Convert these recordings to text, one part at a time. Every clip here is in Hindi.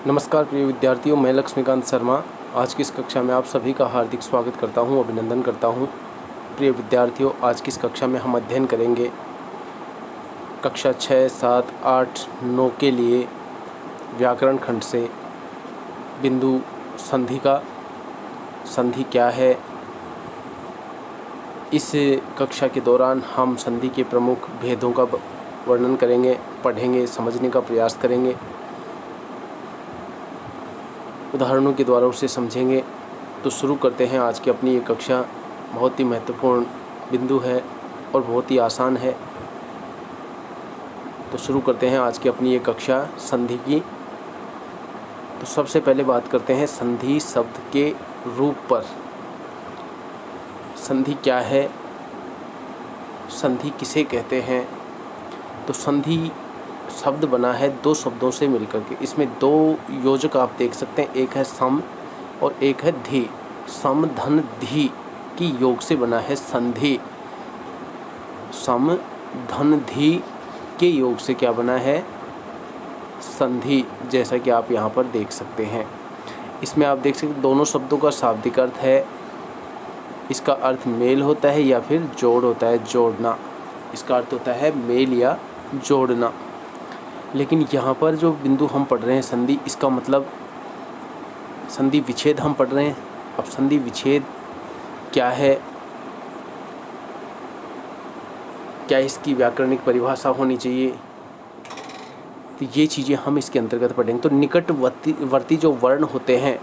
नमस्कार प्रिय विद्यार्थियों, मैं लक्ष्मीकांत शर्मा आज की इस कक्षा में आप सभी का हार्दिक स्वागत करता हूं, अभिनंदन करता हूं। प्रिय विद्यार्थियों, आज की इस कक्षा में हम अध्ययन करेंगे कक्षा 6, 7, 8, 9 के लिए व्याकरण खंड से बिंदु संधि का। संधि क्या है? इस कक्षा के दौरान हम संधि के प्रमुख भेदों का वर्णन करेंगे, पढ़ेंगे, समझने का प्रयास करेंगे, उदाहरणों के द्वारा उसे समझेंगे। तो शुरू करते हैं आज की अपनी ये कक्षा। बहुत ही महत्वपूर्ण बिंदु है और बहुत ही आसान है। तो शुरू करते हैं आज की अपनी ये कक्षा संधि की। तो सबसे पहले बात करते हैं संधि शब्द के रूप पर। संधि क्या है? संधि किसे कहते हैं? तो संधि शब्द बना है दो शब्दों से मिलकर के। इसमें दो योजक आप देख सकते हैं, एक है सम और एक है धी। सम धन धी की योग से बना है संधि। सम धन धी के योग से क्या बना है? संधि, जैसा कि आप यहाँ पर देख सकते हैं। इसमें आप देख सकते हैं दोनों शब्दों का शाब्दिक अर्थ है। इसका अर्थ मेल होता है या फिर जोड़ होता है, जोड़ना। इसका अर्थ होता है मेल या जोड़ना। लेकिन यहाँ पर जो बिंदु हम पढ़ रहे हैं संधि, इसका मतलब संधि विच्छेद हम पढ़ रहे हैं। अब संधि विच्छेद क्या है, क्या इसकी व्याकरणिक परिभाषा होनी चाहिए, तो ये चीज़ें हम इसके अंतर्गत पढ़ेंगे। तो निकटवर्ती जो वर्ण होते हैं,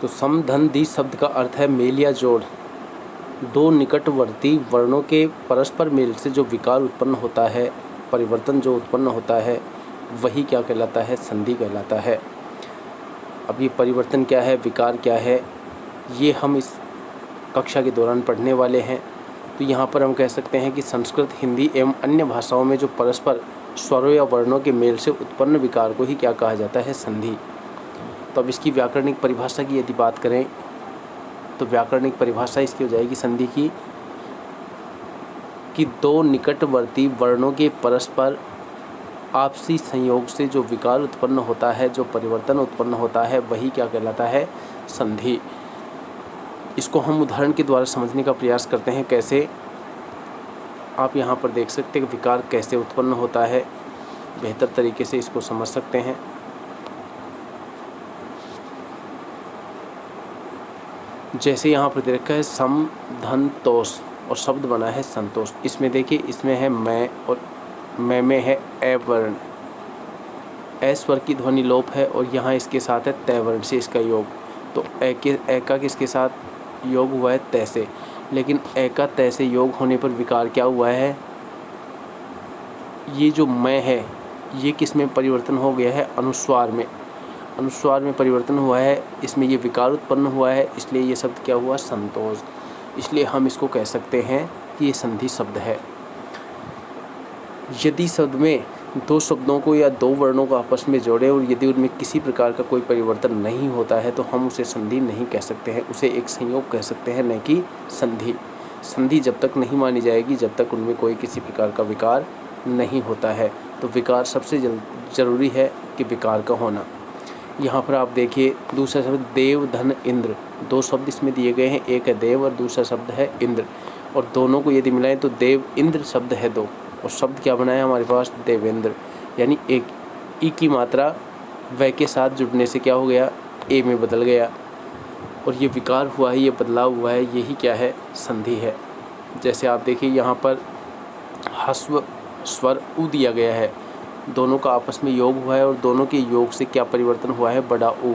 तो सम धन धी शब्द का अर्थ है मेल या जोड़। दो निकटवर्ती वर्णों के परस्पर मेल से जो विकार उत्पन्न होता है, परिवर्तन जो उत्पन्न होता है, वही क्या कहलाता है? संधि कहलाता है। अब ये परिवर्तन क्या है, विकार क्या है, ये हम इस कक्षा के दौरान पढ़ने वाले हैं। तो यहाँ पर हम कह सकते हैं कि संस्कृत, हिंदी एवं अन्य भाषाओं में जो परस्पर स्वरों या वर्णों के मेल से उत्पन्न विकार को ही क्या कहा जाता है? संधि। तो अब इसकी व्याकरणिक परिभाषा की यदि बात करें तो व्याकरणिक परिभाषा इसकी हो जाएगी संधि की कि दो निकटवर्ती वर्णों के परस्पर आपसी संयोग से जो विकार उत्पन्न होता है, जो परिवर्तन उत्पन्न होता है, वही क्या कहलाता है? संधि। इसको हम उदाहरण के द्वारा समझने का प्रयास करते हैं। कैसे? आप यहाँ पर देख सकते हैं कि विकार कैसे उत्पन्न होता है, बेहतर तरीके से इसको समझ सकते हैं। जैसे यहाँ पर दे रखा है सम धन तोष और शब्द बना है संतोष। इसमें देखिए, इसमें है मैं और मैं में है ए वर्ण। ए स्वर की ध्वनि लोप है और यहाँ इसके साथ है तय वर्ण से इसका योग। तो ए का किसके साथ योग हुआ है? तय से। लेकिन ए का तय से योग होने पर विकार क्या हुआ है? ये जो मैं है, ये किस में परिवर्तन हो गया है? अनुस्वार में। अनुस्वार में परिवर्तन हुआ है, इसमें ये विकार उत्पन्न हुआ है, इसलिए ये शब्द क्या हुआ? संतोष। इसलिए हम इसको कह सकते हैं कि ये संधि शब्द है। यदि शब्द में दो शब्दों को या दो वर्णों को आपस में जोड़े और यदि उनमें किसी प्रकार का कोई परिवर्तन नहीं होता है तो हम उसे संधि नहीं कह सकते हैं, उसे एक संयोग कह सकते हैं, न कि संधि। संधि जब तक नहीं मानी जाएगी जब तक उनमें कोई किसी प्रकार का विकार नहीं होता है। तो विकार सबसे ज़रूरी है कि विकार का होना। यहाँ पर आप देखिए दूसरा शब्द देव धन इंद्र। दो शब्द इसमें दिए गए हैं, एक है देव और दूसरा शब्द है इंद्र। और दोनों को यदि मिलाएं तो देव इंद्र शब्द है दो, और शब्द क्या बना है हमारे पास? देवेंद्र। यानी एक ई की मात्रा व के साथ जुड़ने से क्या हो गया? ए में बदल गया। और ये विकार हुआ है, ये बदलाव हुआ है, यही क्या है? संधि है। जैसे आप देखिए यहाँ पर ह्रस्व स्वर उ दिया गया है, दोनों का आपस में योग हुआ है और दोनों के योग से क्या परिवर्तन हुआ है? बड़ा ऊ।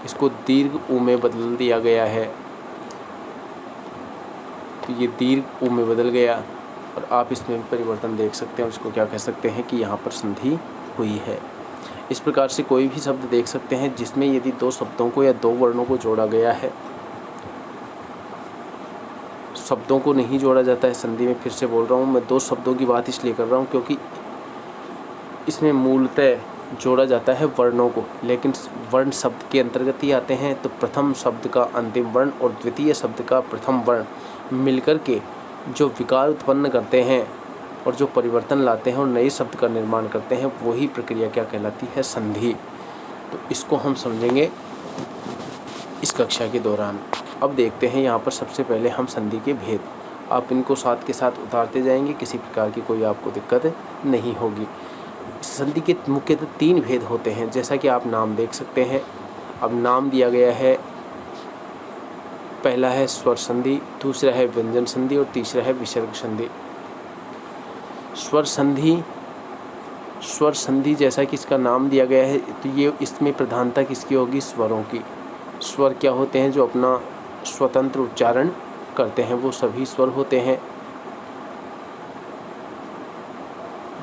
इसको दीर्घ ऊ में बदल दिया गया है, तो ये दीर्घ ऊ में बदल गया और आप इसमें परिवर्तन देख सकते हैं। इसको क्या कह सकते हैं कि यहाँ पर संधि हुई है। इस प्रकार से कोई भी शब्द देख सकते हैं जिसमें यदि दो शब्दों को या दो वर्णों को जोड़ा गया है। शब्दों को नहीं जोड़ा जाता है संधि में। फिर से बोल रहा हूँ, मैं दो शब्दों की बात इसलिए कर रहा हूँ क्योंकि इसमें मूलतः जोड़ा जाता है वर्णों को, लेकिन वर्ण शब्द के अंतर्गत ही आते हैं। तो प्रथम शब्द का अंतिम वर्ण और द्वितीय शब्द का प्रथम वर्ण मिलकर के जो विकार उत्पन्न करते हैं और जो परिवर्तन लाते हैं और नए शब्द का निर्माण करते हैं, वही प्रक्रिया क्या कहलाती है? संधि। तो इसको हम समझेंगे इस कक्षा के दौरान। अब देखते हैं यहाँ पर सबसे पहले हम संधि के भेद। आप इनको साथ के साथ उतारते जाएंगे, किसी प्रकार की कोई आपको दिक्कत नहीं होगी। संधि के मुख्यतः 3 भेद होते हैं, जैसा कि आप नाम देख सकते हैं। अब नाम दिया गया है, पहला है स्वर संधि, दूसरा है व्यंजन संधि और तीसरा है विसर्ग संधि। स्वर संधि जैसा कि इसका नाम दिया गया है, तो ये इसमें प्रधानता किसकी होगी? स्वरों की। स्वर क्या होते हैं? जो अपना स्वतंत्र उच्चारण करते हैं, वो सभी स्वर होते हैं।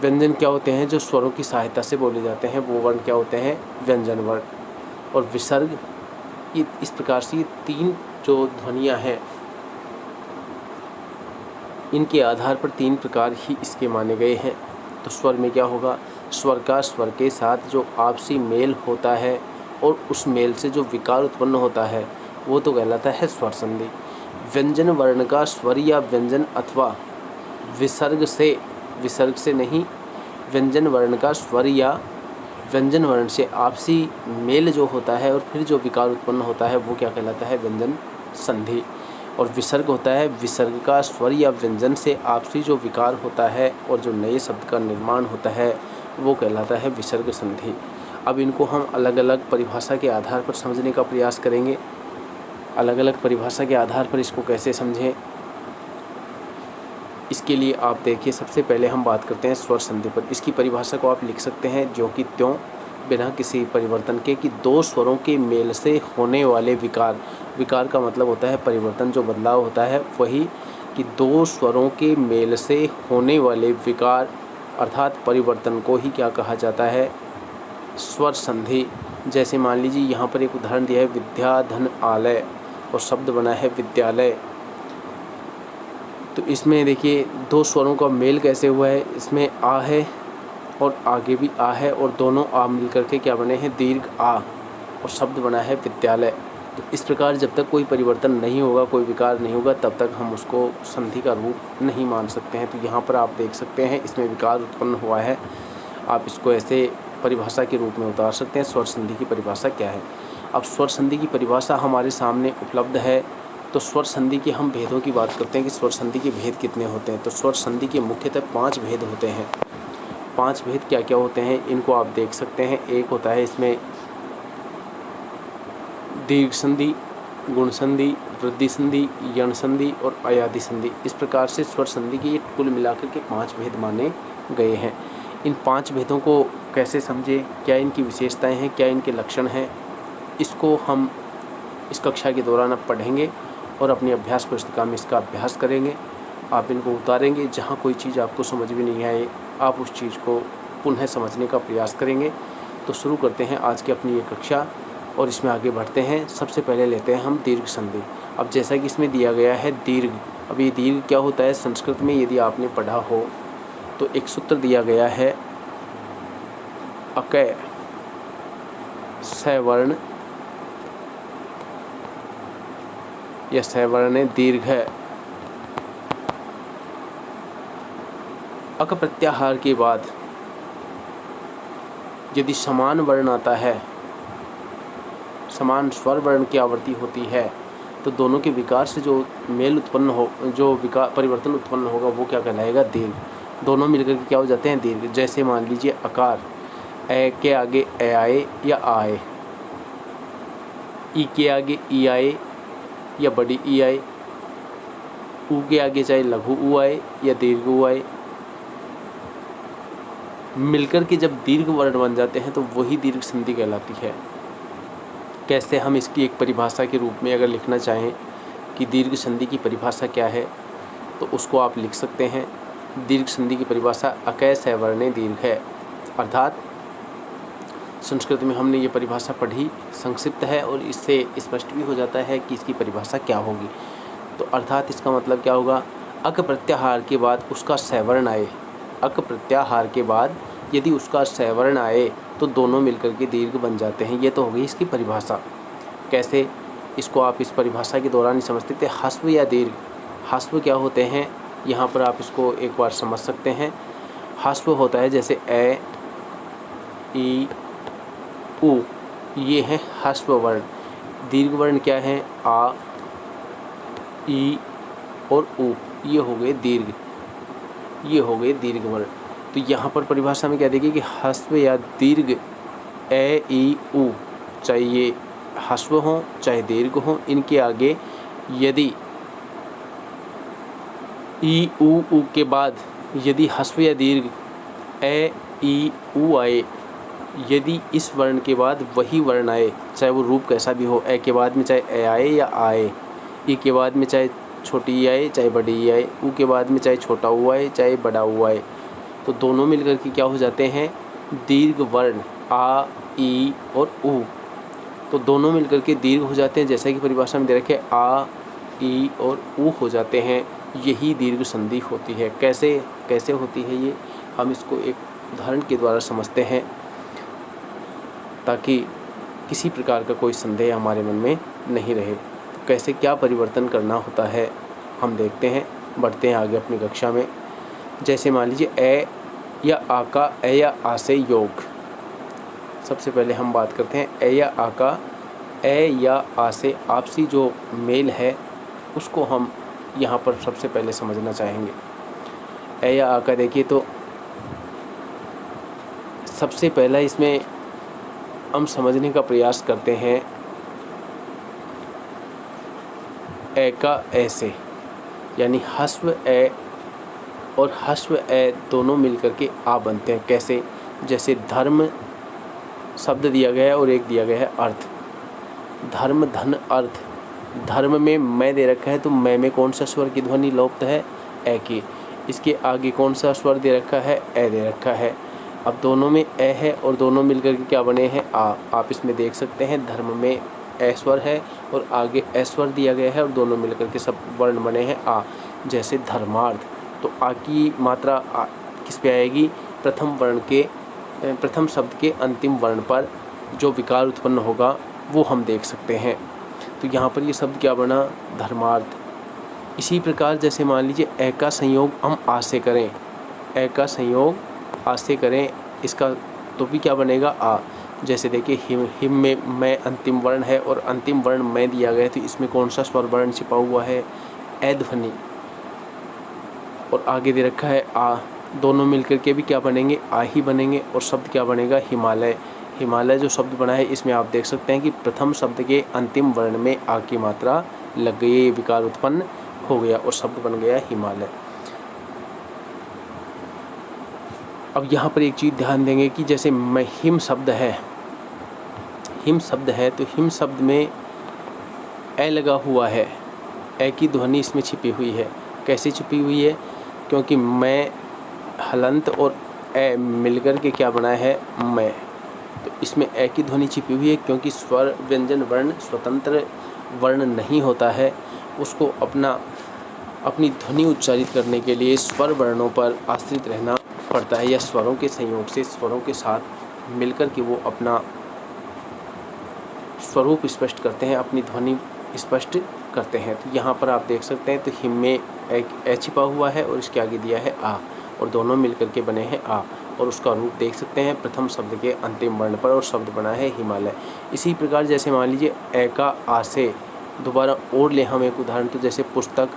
व्यंजन क्या होते हैं? जो स्वरों की सहायता से बोले जाते हैं, वो वर्ण क्या होते हैं? व्यंजन वर्ण। और विसर्ग, ये इस प्रकार से 3 जो ध्वनियाँ हैं, इनके आधार पर 3 प्रकार ही इसके माने गए हैं। तो स्वर में क्या होगा? स्वर का स्वर के साथ जो आपसी मेल होता है और उस मेल से जो विकार उत्पन्न होता है, वो तो कहलाता है स्वर संधि। व्यंजन वर्ण का स्वर या व्यंजन अथवा विसर्ग से नहीं, व्यंजन वर्ण का स्वर या व्यंजन वर्ण से आपसी मेल जो होता है और फिर जो विकार उत्पन्न होता है, वो क्या कहलाता है? व्यंजन संधि। और विसर्ग होता है, विसर्ग का स्वर या व्यंजन से आपसी जो विकार होता है और जो नए शब्द का निर्माण होता है, वो कहलाता है विसर्ग संधि। अब इनको हम अलग अलग परिभाषा के आधार पर समझने का प्रयास करेंगे। अलग अलग परिभाषा के आधार पर इसको कैसे समझें, इसके लिए आप देखिए, सबसे पहले हम बात करते हैं स्वर संधि पर। इसकी परिभाषा को आप लिख सकते हैं जो कि त्यों, बिना किसी परिवर्तन के, कि 2 स्वरों के मेल से होने वाले विकार का मतलब होता है परिवर्तन, जो बदलाव होता है वही, कि 2 स्वरों के मेल से होने वाले विकार अर्थात परिवर्तन को ही क्या कहा जाता है? स्वर संधि। जैसे मान लीजिए यहाँ पर एक उदाहरण दिया है, विद्या धन आलय, और शब्द बना है विद्यालय। तो इसमें देखिए 2 स्वरों का मेल कैसे हुआ है, इसमें आ है और आगे भी आ है, और दोनों आ मिल करके क्या बने हैं? दीर्घ आ, और शब्द बना है विद्यालय। तो इस प्रकार जब तक कोई परिवर्तन नहीं होगा, कोई विकार नहीं होगा, तब तक हम उसको संधि का रूप नहीं मान सकते हैं। तो यहाँ पर आप देख सकते हैं इसमें विकार उत्पन्न हुआ है, आप इसको ऐसे परिभाषा के रूप में उतार सकते हैं। स्वर संधि की परिभाषा क्या है? अब स्वर संधि की परिभाषा हमारे सामने उपलब्ध है। तो स्वर संधि के हम भेदों की बात करते हैं कि स्वर संधि के भेद कितने होते हैं। तो स्वर संधि के मुख्यतः 5 भेद होते हैं। 5 भेद क्या क्या होते हैं, इनको आप देख सकते हैं। एक होता है इसमें दीर्घ संधि, गुण संधि, वृद्धि संधि, यण संधि और अयादि संधि। इस प्रकार से स्वर संधि के कुल मिलाकर के 5 भेद माने गए हैं। इन 5 भेदों को कैसे समझें, क्या इनकी विशेषताएं हैं, क्या इनके लक्षण हैं, इसको हम इस कक्षा के दौरान अब पढ़ेंगे और अपनी अभ्यास पुस्तिका में इसका अभ्यास करेंगे। आप इनको उतारेंगे, जहाँ कोई चीज़ आपको समझ में नहीं आए, आप उस चीज़ को पुनः समझने का प्रयास करेंगे। तो शुरू करते हैं आज की अपनी ये कक्षा और इसमें आगे बढ़ते हैं। सबसे पहले लेते हैं हम दीर्घ संधि। अब जैसा कि इसमें दिया गया है दीर्घ, अब ये दीर्घ क्या होता है? संस्कृत में यदि आपने पढ़ा हो तो एक सूत्र दिया गया है, अकय सवर्ण या सवर्ण दीर्घ है। अक प्रत्याहार के बाद यदि समान वर्ण आता है, समान स्वर वर्ण की आवृत्ति होती है, तो दोनों के विकार से जो मेल उत्पन्न हो, जो विकार परिवर्तन उत्पन्न होगा, वो क्या कहलाएगा? दीर्घ। दोनों मिलकर के क्या हो जाते हैं? दीर्घ। जैसे मान लीजिए अकार, ए के आगे ए आए या आए, ई के आगे ई आए या बड़ी ई आए, ऊ के आगे चाहे लघु ऊ आए या दीर्घ ऊ आए, मिलकर के जब दीर्घ वर्ण बन जाते हैं तो वही दीर्घ संधि कहलाती है। कैसे? हम इसकी एक परिभाषा के रूप में अगर लिखना चाहें कि दीर्घ संधि की परिभाषा क्या है, तो उसको आप लिख सकते हैं। दीर्घ संधि की परिभाषा अकय सवर्णे दीर्घ है। अर्थात संस्कृत में हमने ये परिभाषा पढ़ी, संक्षिप्त है और इससे स्पष्ट भी हो जाता है कि इसकी परिभाषा क्या होगी। तो अर्थात इसका मतलब क्या होगा? अक प्रत्याहार के बाद उसका सवर्ण आए, अक प्रत्याहार के बाद यदि उसका सवर्ण आए तो दोनों मिलकर के दीर्घ बन जाते हैं। ये तो हो गई इसकी परिभाषा। कैसे? इसको आप इस परिभाषा के दौरान ही समझते थे। ह्रस्व या दीर्घ, ह्रस्व क्या होते हैं? यहाँ पर आप इसको एक बार समझ सकते हैं। ह्रस्व होता है जैसे ए, ई, उ, ये है ह्रस्व वर्ण। दीर्घ वर्ण क्या है? आ, ई और उ, ये हो गए दीर्घ, ये हो गए दीर्घ वर्ण। तो यहाँ पर परिभाषा में क्या देखिए कि ह्रस्व या दीर्घ ए, ई, उ, चाहे ये ह्रस्व हो चाहे दीर्घ हो, इनके आगे यदि ई, उ के बाद यदि ह्रस्व या दीर्घ ए, ई, उ आए, यदि इस वर्ण के बाद वही वर्ण आए, चाहे वो रूप कैसा भी हो, ए के बाद में चाहे ए आए या आए, ई के बाद में चाहे छोटी ई आए चाहे बड़ी ई आए, उ के बाद में चाहे छोटा उ आए चाहे बड़ा उ आए, तो दोनों मिलकर के क्या हो जाते हैं? दीर्घ वर्ण आ, ई और उ। तो दोनों मिलकर के दीर्घ हो जाते हैं, जैसा कि परिभाषा में दे रखे आ, ई और उ हो जाते हैं। यही दीर्घ संधि होती है। कैसे होती है ये, हम इसको एक उदाहरण के द्वारा समझते हैं ताकि किसी प्रकार का कोई संदेह हमारे मन में नहीं रहे। तो कैसे क्या परिवर्तन करना होता है हम देखते हैं, बढ़ते हैं आगे अपनी कक्षा में। जैसे मान लीजिए ए या आ का ए या आ से योग। सबसे पहले हम बात करते हैं ए या आ का ए या आ से आपसी जो मेल है उसको हम यहाँ पर सबसे पहले समझना चाहेंगे। ए या आ का देखिए, तो सबसे पहला इसमें हम समझने का प्रयास करते हैं ए का ए से, यानी ह्रस्व ए और ह्रस्व ए दोनों मिलकर के आ बनते हैं। कैसे? जैसे धर्म शब्द दिया गया है और एक दिया गया है अर्थ। धर्म, धन, अर्थ। धर्म में मैं दे रखा है, तो मैं में कौन सा स्वर की ध्वनि लोप्त है? ए की। इसके आगे कौन सा स्वर दे रखा है? ए दे रखा है। अब दोनों में ए है और दोनों मिलकर के क्या बने हैं? आ। आप इसमें देख सकते हैं धर्म में ए स्वर है और आगे ए स्वर दिया गया है और दोनों मिलकर के सब वर्ण बने हैं आ। जैसे धर्मार्थ, तो आ की मात्रा किस पे आएगी? प्रथम शब्द के अंतिम वर्ण पर जो विकार उत्पन्न होगा वो हम देख सकते हैं। तो यहाँ पर ये शब्द क्या बना? धर्मार्थ। इसी प्रकार जैसे मान लीजिए ए का संयोग हम आ से करें, ए का संयोग आ से करें, इसका तो भी क्या बनेगा? आ। जैसे देखिए हिम में मैं अंतिम वर्ण है और अंतिम वर्ण मैं दिया गया है, तो इसमें कौन सा स्वर वर्ण छिपा हुआ है? ए ध्वनि। और आगे दे रखा है आ। दोनों मिलकर के भी क्या बनेंगे? आ ही बनेंगे। और शब्द क्या बनेगा? हिमालय। हिमालय जो शब्द बना है इसमें आप देख सकते हैं कि प्रथम शब्द के अंतिम वर्ण में आ की मात्रा लग गई, विकार उत्पन्न हो गया और शब्द बन गया हिमालय। अब यहाँ पर एक चीज़ ध्यान देंगे कि जैसे हिम शब्द है, हिम शब्द है तो हिम शब्द में ए लगा हुआ है, ए की ध्वनि इसमें छिपी हुई है। कैसे छिपी हुई है? क्योंकि मैं हलंत और ए मिलकर के क्या बनाया है? मैं। तो इसमें ए की ध्वनि छिपी हुई है क्योंकि स्वर व्यंजन वर्ण स्वतंत्र वर्ण नहीं होता है, उसको अपनी ध्वनि उच्चारित करने के लिए स्वर वर्णों पर आश्रित रहना पड़ता है, या स्वरों के संयोग से स्वरों के साथ मिलकर के वो अपना स्वरूप स्पष्ट करते हैं, अपनी ध्वनि स्पष्ट करते हैं। तो यहाँ पर आप देख सकते हैं, तो हिम में एक ए छिपा हुआ है और इसके आगे दिया है आ, और दोनों मिलकर के बने हैं आ, और उसका रूप देख सकते हैं प्रथम शब्द के अंतिम वर्ण पर, और शब्द बना है हिमालय। इसी प्रकार जैसे मान लीजिए ए का आ से दोबारा और ले हम एक उदाहरण, तो जैसे पुस्तक,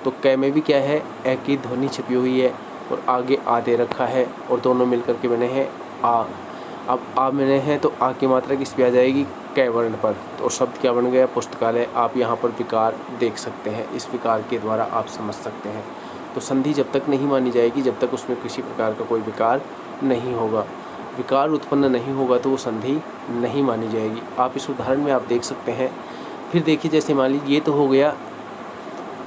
तो कै में भी क्या है? ए की ध्वनि छिपी हुई है और आगे आ दे रखा है और दोनों मिलकर के बने हैं आ। अब आ बने हैं तो आ की मात्रा किस पे आ जाएगी? कै वर्ण पर, तो शब्द क्या बन गया? पुस्तकालय। आप यहाँ पर विकार देख सकते हैं, इस विकार के द्वारा आप समझ सकते हैं। तो संधि जब तक नहीं मानी जाएगी जब तक उसमें किसी प्रकार का कोई विकार नहीं होगा, विकार उत्पन्न नहीं होगा तो वो संधि नहीं मानी जाएगी। आप इस उदाहरण में आप देख सकते हैं। फिर देखिए जैसे मान लीजिए ये तो हो गया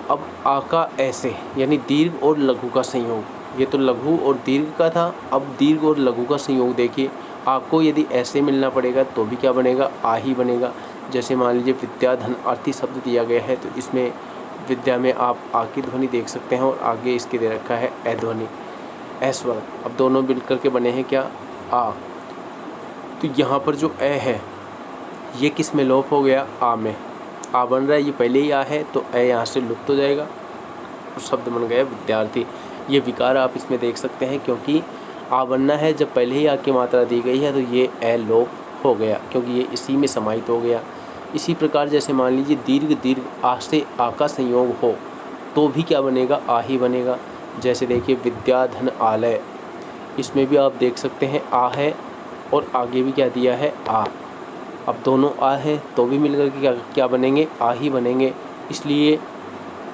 अब आ का ऐसे, यानी दीर्घ और लघु का संयोग। ये तो लघु और दीर्घ का था, अब दीर्घ और लघु का संयोग देखिए। आ को यदि ऐसे मिलना पड़ेगा तो भी क्या बनेगा? आ ही बनेगा। जैसे मान लीजिए विद्या धन अर्थी शब्द दिया गया है, तो इसमें विद्या में आप आ की ध्वनि देख सकते हैं और आगे इसके दे रखा है ए ध्वनि, ए स्वर। अब दोनों मिलकर के बने हैं क्या? आ। तो यहाँ पर जो ए है ये किस में लोप हो गया? आ में। आ बन रहा है, ये पहले ही आ है, तो ए यहाँ से लुप्त हो जाएगा। शब्द बन गया विद्यार्थी। ये विकार आप इसमें देख सकते हैं, क्योंकि आ बनना है, जब पहले ही आ की मात्रा दी गई है तो ये ए लोप हो गया, क्योंकि ये इसी में समाहित हो गया। इसी प्रकार जैसे मान लीजिए दीर्घ आ से आ का संयोग हो तो भी क्या बनेगा, आ ही बनेगा। जैसे देखिए विद्याधन आलय, इसमें भी आप देख सकते हैं आ है और आगे भी क्या दिया है, आ। अब दोनों आ है तो भी मिलकर के क्या बनेंगे, आ ही बनेंगे। इसलिए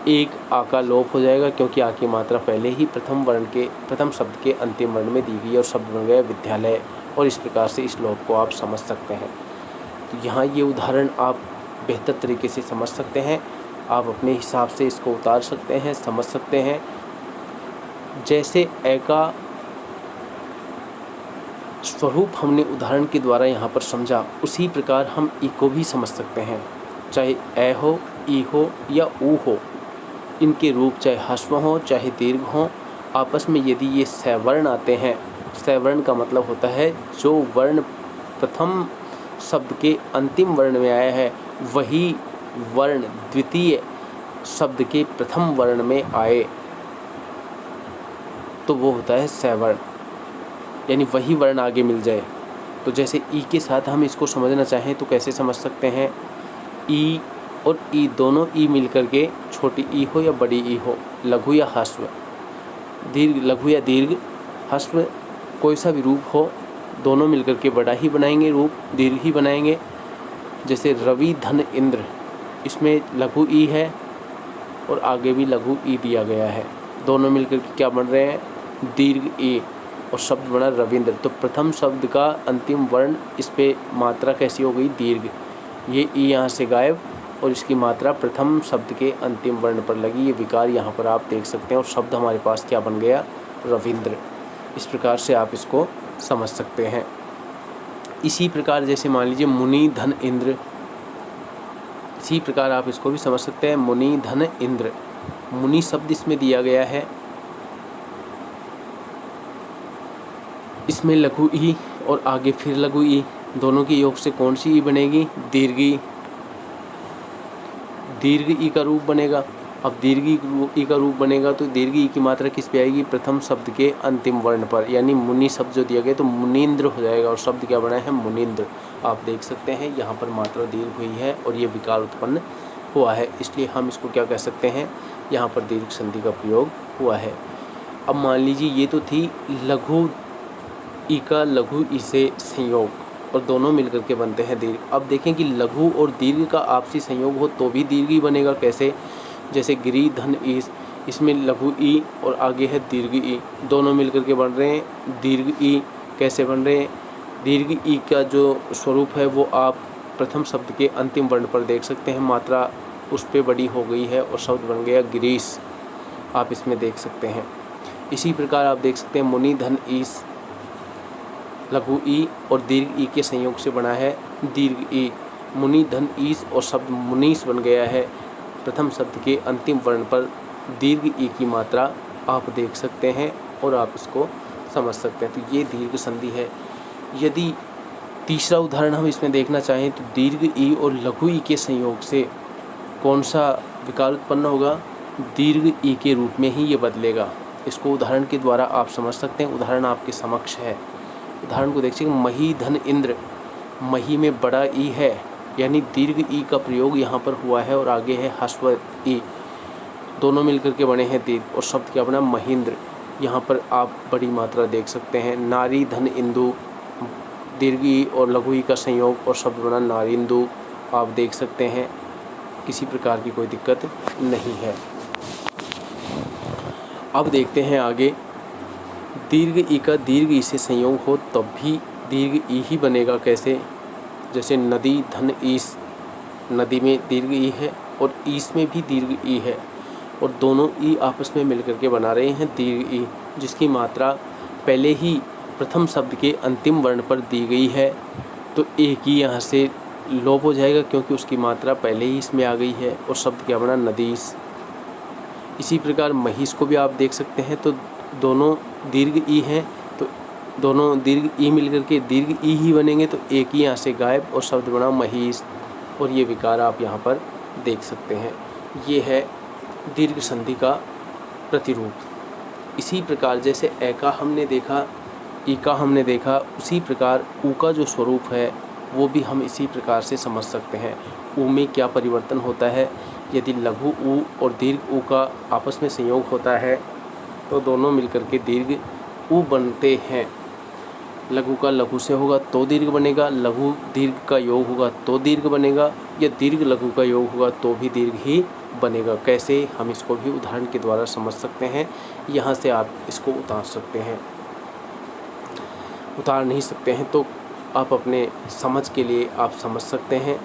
एक आ का लोप हो जाएगा, क्योंकि आ की मात्रा पहले ही प्रथम शब्द के अंतिम वर्ण में दी गई और शब्द बन गया विद्यालय। और इस प्रकार से इस लोप को आप समझ सकते हैं। तो यहाँ ये उदाहरण आप बेहतर तरीके से समझ सकते हैं। आप अपने हिसाब से इसको उतार सकते हैं, समझ सकते हैं। जैसे ए का स्वरूप हमने उदाहरण के द्वारा यहाँ पर समझा, उसी प्रकार हम ई को भी समझ सकते हैं। चाहे ए हो, ई हो या ऊ हो, इनके रूप चाहे ह्रस्व हो चाहे दीर्घ हो, आपस में यदि ये सवर्ण आते हैं, सवर्ण का मतलब होता है जो वर्ण प्रथम शब्द के अंतिम वर्ण में आया है वही वर्ण द्वितीय शब्द के प्रथम वर्ण में आए, तो वो होता है सवर्ण, यानी वही वर्ण आगे मिल जाए। तो जैसे ई के साथ हम इसको समझना चाहें तो कैसे समझ सकते हैं, ई और ई दोनों ई मिलकर के, छोटी ई हो या बड़ी ई हो, लघु या ह्रस्व, दीर्घ लघु या दीर्घ, ह्रस्व, कोई सा भी रूप हो, दोनों मिलकर के बड़ा ही बनाएंगे रूप, दीर्घ ही बनाएंगे। जैसे रवि धन इंद्र, इसमें लघु ई है और आगे भी लघु ई दिया गया है, दोनों मिलकर के क्या बन रहे हैं, दीर्घ ई, और शब्द बना रविंद्र। तो प्रथम शब्द का अंतिम वर्ण, इस पे मात्रा कैसी हो गई, दीर्घ। ये ई यहाँ से गायब और इसकी मात्रा प्रथम शब्द के अंतिम वर्ण पर लगी। ये विकार यहाँ पर आप देख सकते हैं और शब्द हमारे पास क्या बन गया, रविंद्र। इस प्रकार से आप इसको समझ सकते हैं। इसी प्रकार जैसे मान लीजिए मुनि धन इंद्र, इसी प्रकार आप इसको भी समझ सकते हैं, मुनि धन इंद्र। मुनि शब्द इसमें दिया गया है, इसमें लघु ई और आगे फिर लघु ई, दोनों के योग से कौन सी ई बनेगी, दीर्घ ई। दीर्घ ई का रूप बनेगा। अब दीर्घ ई का रूप बनेगा तो दीर्घ ई की मात्रा किस पे आएगी, प्रथम शब्द के अंतिम वर्ण पर, यानी मुनि शब्द जो दिया गया तो मुनीन्द्र हो जाएगा और शब्द क्या बना है, मुनीन्द्र। आप देख सकते हैं यहाँ पर मात्रा दीर्घ हुई है और ये विकार उत्पन्न हुआ है, इसलिए हम इसको क्या कह सकते हैं, यहाँ पर दीर्घ संधि का प्रयोग हुआ है। अब मान लीजिए ये तो थी लघु ई का लघु ई से संयोग और दोनों मिलकर के बनते हैं दीर्घ। अब देखें कि लघु और दीर्घ का आपसी संयोग हो तो भी दीर्घ ही बनेगा। कैसे, जैसे गिरी धन ईस, इसमें लघु ई और आगे है दीर्घ ई, दोनों मिलकर के बन रहे हैं दीर्घ ई। कैसे बन रहे हैं, दीर्घ ई का जो स्वरूप है वो आप प्रथम शब्द के अंतिम वर्ण पर देख सकते हैं, मात्रा उस पर बड़ी हो गई है और शब्द बन गया गिरीश, आप इसमें देख सकते हैं। इसी प्रकार आप देख सकते हैं मुनि धन ईस, लघु ई और दीर्घ ई के संयोग से बना है दीर्घ ई। मुनि धन ईस और शब्द मुनीस बन गया है, प्रथम शब्द के अंतिम वर्ण पर दीर्घ ई की मात्रा आप देख सकते हैं और आप इसको समझ सकते हैं। तो ये दीर्घ संधि है। यदि तीसरा उदाहरण हम इसमें देखना चाहें तो दीर्घ ई और लघु ई के संयोग से कौन सा विकार उत्पन्न होगा, दीर्घ ई के रूप में ही ये बदलेगा। इसको उदाहरण के द्वारा आप समझ सकते हैं। उदाहरण आपके समक्ष है, उदाहरण को देखिए, मही धन इंद्र, मही में बड़ा ई है यानी दीर्घ ई का प्रयोग यहाँ पर हुआ है और आगे है ह्रस्व ई, दोनों मिलकर के बने हैं दीर्घ और शब्द क्या बना, महेंद्र। यहाँ पर आप बड़ी मात्रा देख सकते हैं। नारी धन इंदु, दीर्घ ई और लघु ई का संयोग और शब्द बना नारिंदु, आप देख सकते हैं। किसी प्रकार की कोई दिक्कत नहीं है। अब देखते हैं आगे, दीर्घ ई का दीर्घ ई से संयोग हो तब भी दीर्घ ई ही बनेगा। कैसे, जैसे नदी धन ईस, नदी में दीर्घ ई है और ईस में भी दीर्घ ई है और दोनों ई आपस में मिलकर के बना रहे हैं दीर्घ ई, जिसकी मात्रा पहले ही प्रथम शब्द के अंतिम वर्ण पर दी गई है। तो एक ही यहाँ से लोप हो जाएगा क्योंकि उसकी मात्रा पहले ही इसमें आ गई है और शब्द क्या बना, नदीस। इसी प्रकार महिष को भी आप देख सकते हैं, तो दोनों दीर्घ ई हैं तो दोनों दीर्घ ई मिलकर के दीर्घ ई ही बनेंगे, तो एक ही यहाँ से गायब और शब्द बना महिष। और ये विकार आप यहाँ पर देख सकते हैं। ये है दीर्घ संधि का प्रतिरूप। इसी प्रकार जैसे ए का हमने देखा, ई का हमने देखा, उसी प्रकार ऊ का जो स्वरूप है वो भी हम इसी प्रकार से समझ सकते हैं। ऊ में क्या परिवर्तन होता है, यदि लघु ऊ और दीर्घ ऊ का आपस में संयोग होता है तो दोनों मिलकर के दीर्घ ऊ बनते हैं। लघु का लघु से होगा तो दीर्घ बनेगा, लघु दीर्घ का योग होगा तो दीर्घ बनेगा, या दीर्घ लघु का योग होगा तो भी दीर्घ ही बनेगा। कैसे, हम इसको भी उदाहरण के द्वारा समझ सकते हैं। यहाँ से आप इसको उतार सकते हैं, उतार नहीं सकते हैं तो आप अपने समझ के लिए आप समझ सकते हैं।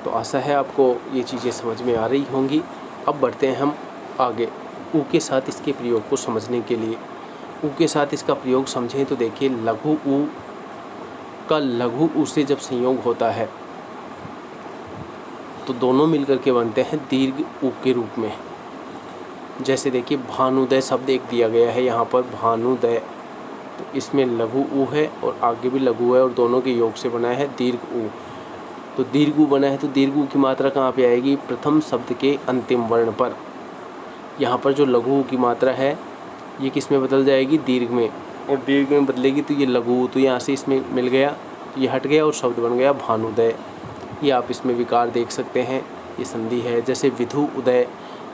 तो आशा है आपको ये चीज़ें समझ में आ रही होंगी। अब बढ़ते हैं हम आगे ऊ के साथ इसके प्रयोग को समझने के लिए। ऊ के साथ इसका प्रयोग समझें तो देखिए, लघु ऊ का लघु ऊ से जब संयोग होता है तो दोनों मिलकर के बनते हैं दीर्घ ऊ के रूप में। जैसे देखिए, भानुदय शब्द एक दिया गया है यहाँ पर, भानुदय, तो इसमें लघु ऊ है और आगे भी लघु है और दोनों के योग से बना है दीर्घ ऊ। तो दीर्घ ऊ बना है तो दीर्घ ऊ की मात्रा कहाँ पे आएगी, प्रथम शब्द के अंतिम वर्ण पर। यहाँ पर जो लघु ऊ की मात्रा है ये किस में बदल जाएगी, दीर्घ में, और दीर्घ में बदलेगी तो ये लघु ऊ, तो यहाँ से इसमें मिल गया, तो ये हट गया और शब्द बन गया भानुदय। ये आप इसमें विकार देख सकते हैं, ये संधि है। जैसे विधु उदय,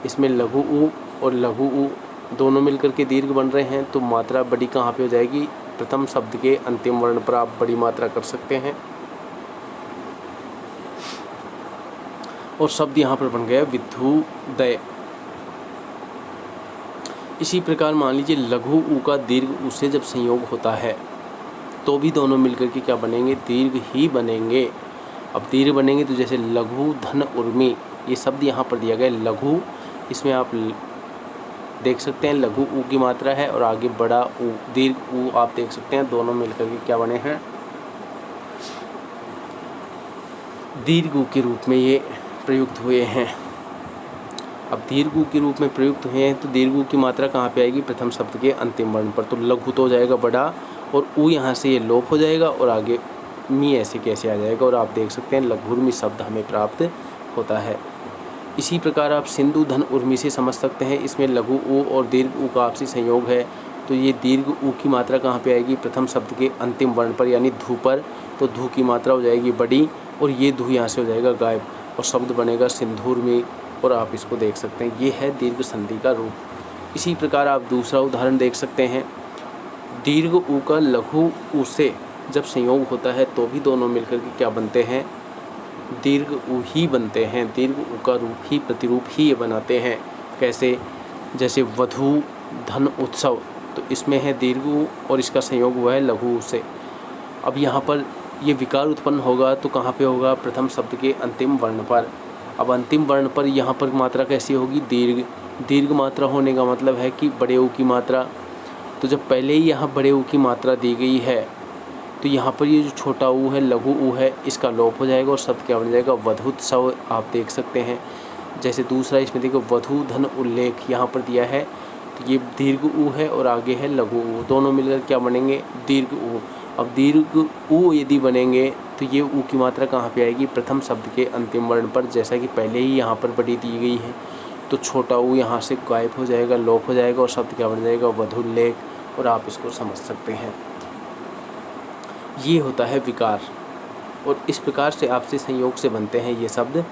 इसमें लघु ऊ और लघु ऊ दोनों मिलकर के दीर्घ बन रहे हैं, तो मात्रा बड़ी कहाँ पे हो जाएगी, प्रथम शब्द के अंतिम वर्ण पर आप बड़ी मात्रा कर सकते हैं और शब्द यहाँ पर बन गया विधुदय। इसी प्रकार मान लीजिए लघु ऊ का दीर्घ ऊ से जब संयोग होता है तो भी दोनों मिलकर के क्या बनेंगे, दीर्घ ही बनेंगे। अब दीर्घ बनेंगे तो जैसे लघु धन उर्मी, ये शब्द यहाँ पर दिया गया लघु, इसमें आप देख सकते हैं लघु ऊ की मात्रा है और आगे बड़ा ऊ, दीर्घ ऊ आप देख सकते हैं, दोनों मिलकर के क्या बने हैं, दीर्घ ऊ के रूप में ये प्रयुक्त हुए हैं। अब दीर्घ ऊ के रूप में प्रयुक्त हुए हैं तो दीर्घ ऊ की मात्रा कहाँ पे आएगी, प्रथम शब्द के अंतिम वर्ण पर। तो लघु तो हो जाएगा बड़ा और ऊ यहाँ से ये लोप हो जाएगा और आगे मी ऐसे कैसे आ जाएगा, और आप देख सकते हैं लघुर्मी शब्द हमें प्राप्त होता है। इसी प्रकार आप सिंधु धन उर्मी से समझ सकते हैं, इसमें लघु ऊ और दीर्घ ऊ का आपसी संयोग है तो ये दीर्घ ऊ की मात्रा कहाँ पे आएगी, प्रथम शब्द के अंतिम वर्ण पर यानी धू पर। तो धू की मात्रा हो जाएगी बड़ी और ये धू यहाँ से हो जाएगा गायब और शब्द बनेगा सिंधुर्मी, और आप इसको देख सकते हैं, ये है दीर्घ संधि का रूप। इसी प्रकार आप दूसरा उदाहरण देख सकते हैं, दीर्घ ऊ का लघु ऊ से जब संयोग होता है तो भी दोनों मिलकर के क्या बनते हैं, दीर्घ ऊ ही बनते हैं। दीर्घ ऊ का रूप ही, प्रतिरूप ही ये बनाते हैं। कैसे, जैसे वधू धन उत्सव, तो इसमें है दीर्घ ऊ और इसका संयोग हुआ है लघु ऊ से। अब यहाँ पर ये विकार उत्पन्न होगा तो कहाँ पे होगा, प्रथम शब्द के अंतिम वर्ण पर। अब अंतिम वर्ण पर यहाँ पर मात्रा कैसी होगी, दीर्घ। दीर्घ मात्रा होने का मतलब है कि बड़े ऊ की मात्रा। तो जब पहले ही यहाँ बड़े ऊ की मात्रा दी गई है तो यहाँ पर ये जो छोटा ऊ है, लघु ऊ है, इसका लोप हो जाएगा और शब्द क्या बन जाएगा, वधुत्सव। आप देख सकते हैं। जैसे दूसरा इसमें देखो वधु धन उल्लेख यहाँ पर दिया है, तो ये दीर्घ ऊ है और आगे है लघु ऊ, दोनों मिलकर क्या बनेंगे, दीर्घ ऊ। अब दीर्घ ऊ यदि बनेंगे तो ये ऊ की मात्रा कहाँ पे आएगी, प्रथम शब्द के अंतिम वर्ण पर। जैसा कि पहले ही यहाँ पर बड़ी दी गई है तो छोटा ऊ यहाँ से गायब हो जाएगा, लोप हो जाएगा और शब्द क्या बन जाएगा, वधुल्लेख, और आप इसको समझ सकते हैं। ये होता है विकार, और इस प्रकार से आपसे संयोग से बनते हैं ये शब्द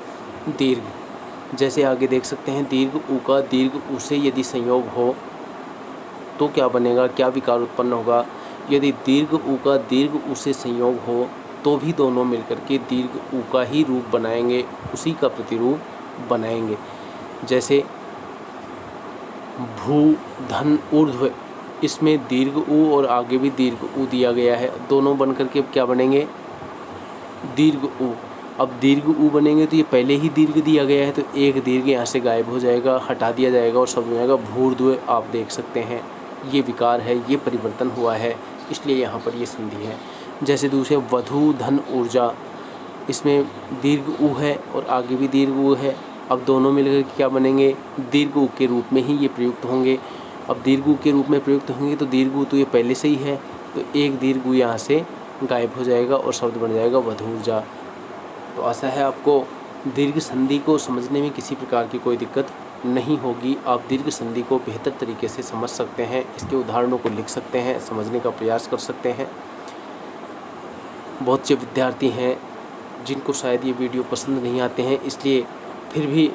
दीर्घ। जैसे आगे देख सकते हैं, दीर्घ ऊ का दीर्घ ऊ से यदि संयोग हो तो क्या बनेगा, क्या विकार उत्पन्न होगा। यदि दीर्घ ऊ का दीर्घ ऊ से संयोग हो तो भी दोनों मिलकर के दीर्घ ऊ का ही रूप बनाएंगे, उसी का प्रतिरूप बनाएंगे। जैसे भू धन ऊर्ध्व, इसमें दीर्घ ऊ और आगे भी दीर्घ ऊ दिया गया है, दोनों बनकर के क्या बनेंगे, दीर्घ ऊ। अब दीर्घ ऊ बनेंगे तो ये पहले ही दीर्घ दिया गया है तो एक दीर्घ यहाँ से गायब हो जाएगा, हटा दिया जाएगा और शब्द हो जाएगा भूर्ध्व। आप देख सकते हैं ये विकार है, ये परिवर्तन हुआ है, इसलिए यहाँ पर ये संधि है। जैसे दूसरे वधु धन ऊर्जा, इसमें दीर्घ ऊ है और आगे भी दीर्घ ऊ है। अब दोनों मिलकर क्या बनेंगे, दीर्घ ऊ के रूप में ही ये प्रयुक्त होंगे। अब दीर्घ ऊ के रूप में प्रयुक्त होंगे तो दीर्घ ऊ तो ये पहले से ही है, तो एक दीर्घ ऊ यहाँ से गायब हो जाएगा और शब्द बन जाएगा वधूर्जा। तो आशा है आपको दीर्घ संधि को समझने में किसी प्रकार की कोई दिक्कत नहीं होगी, आप दीर्घ संधि को बेहतर तरीके से समझ सकते हैं। इसके उदाहरणों को लिख सकते हैं, समझने का प्रयास कर सकते हैं। बहुत से विद्यार्थी हैं जिनको शायद ये वीडियो पसंद नहीं आते हैं, इसलिए फिर भी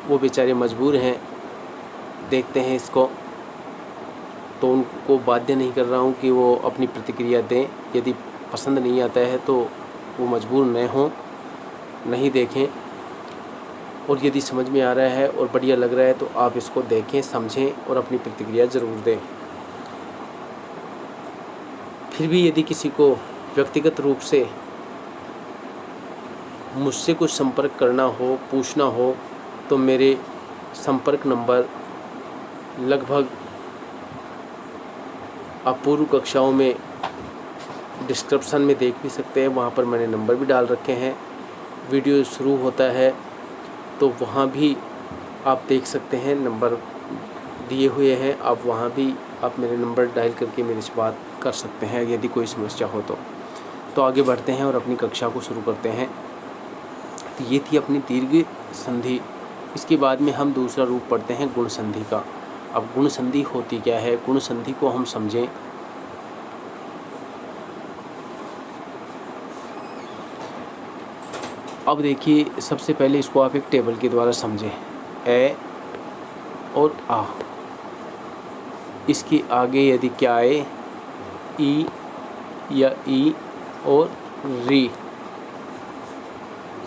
वो बेचारे मजबूर हैं, देखते हैं इसको। तो उनको बाध्य नहीं कर रहा हूँ कि वो अपनी प्रतिक्रिया दें। यदि पसंद नहीं आता है तो वो मजबूर न हों, नहीं देखें। और यदि समझ में आ रहा है और बढ़िया लग रहा है तो आप इसको देखें, समझें और अपनी प्रतिक्रिया ज़रूर दें। फिर भी यदि किसी को व्यक्तिगत रूप से मुझसे कुछ संपर्क करना हो, पूछना हो, तो मेरे संपर्क नंबर लगभग आप पूर्व कक्षाओं में डिस्क्रिप्शन में देख भी सकते हैं। वहाँ पर मैंने नंबर भी डाल रखे हैं। वीडियो शुरू होता है तो वहाँ भी आप देख सकते हैं, नंबर दिए हुए हैं। आप वहाँ भी आप मेरे नंबर डायल करके मेरे से बात कर सकते हैं यदि कोई समस्या हो तो आगे बढ़ते हैं और अपनी कक्षा को शुरू करते हैं। तो ये थी अपनी दीर्घ संधि। इसके बाद में हम दूसरा रूप पढ़ते हैं गुण संधि का। अब गुण संधि होती क्या है, गुण संधि को हम समझें। अब देखिए, सबसे पहले इसको आप एक टेबल के द्वारा समझें। ए और आ, इसके आगे यदि क्या आए, ई या ई और री,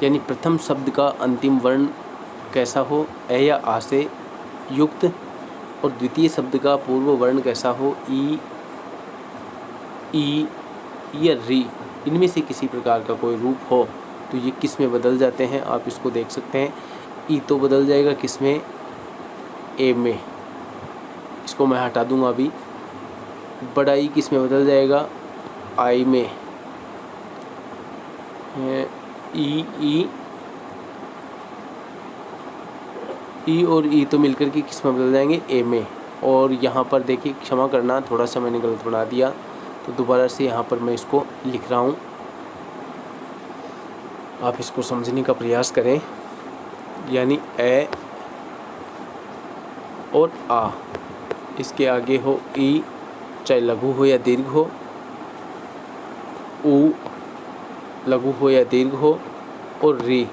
यानी प्रथम शब्द का अंतिम वर्ण कैसा हो, ए या आ से युक्त, और द्वितीय शब्द का पूर्व वर्ण कैसा हो, ई या री, इनमें से किसी प्रकार का कोई रूप हो तो ये किस में बदल जाते हैं, आप इसको देख सकते हैं। ई तो बदल जाएगा किस में, ए में। इसको मैं हटा दूंगा अभी। बड़ा ई किस में बदल जाएगा, आई में। ई और ई तो मिलकर के किस में बदल जाएंगे, ए में। और यहाँ पर देखिए, क्षमा करना, थोड़ा सा मैंने गलत बना दिया, तो दोबारा से यहाँ पर मैं इसको लिख रहा हूँ। आप इसको समझने का प्रयास करें। यानी ए और आ, इसके आगे हो ई, चाहे लघु हो या दीर्घ हो, ऊ लघु हो या दीर्घ हो, और री।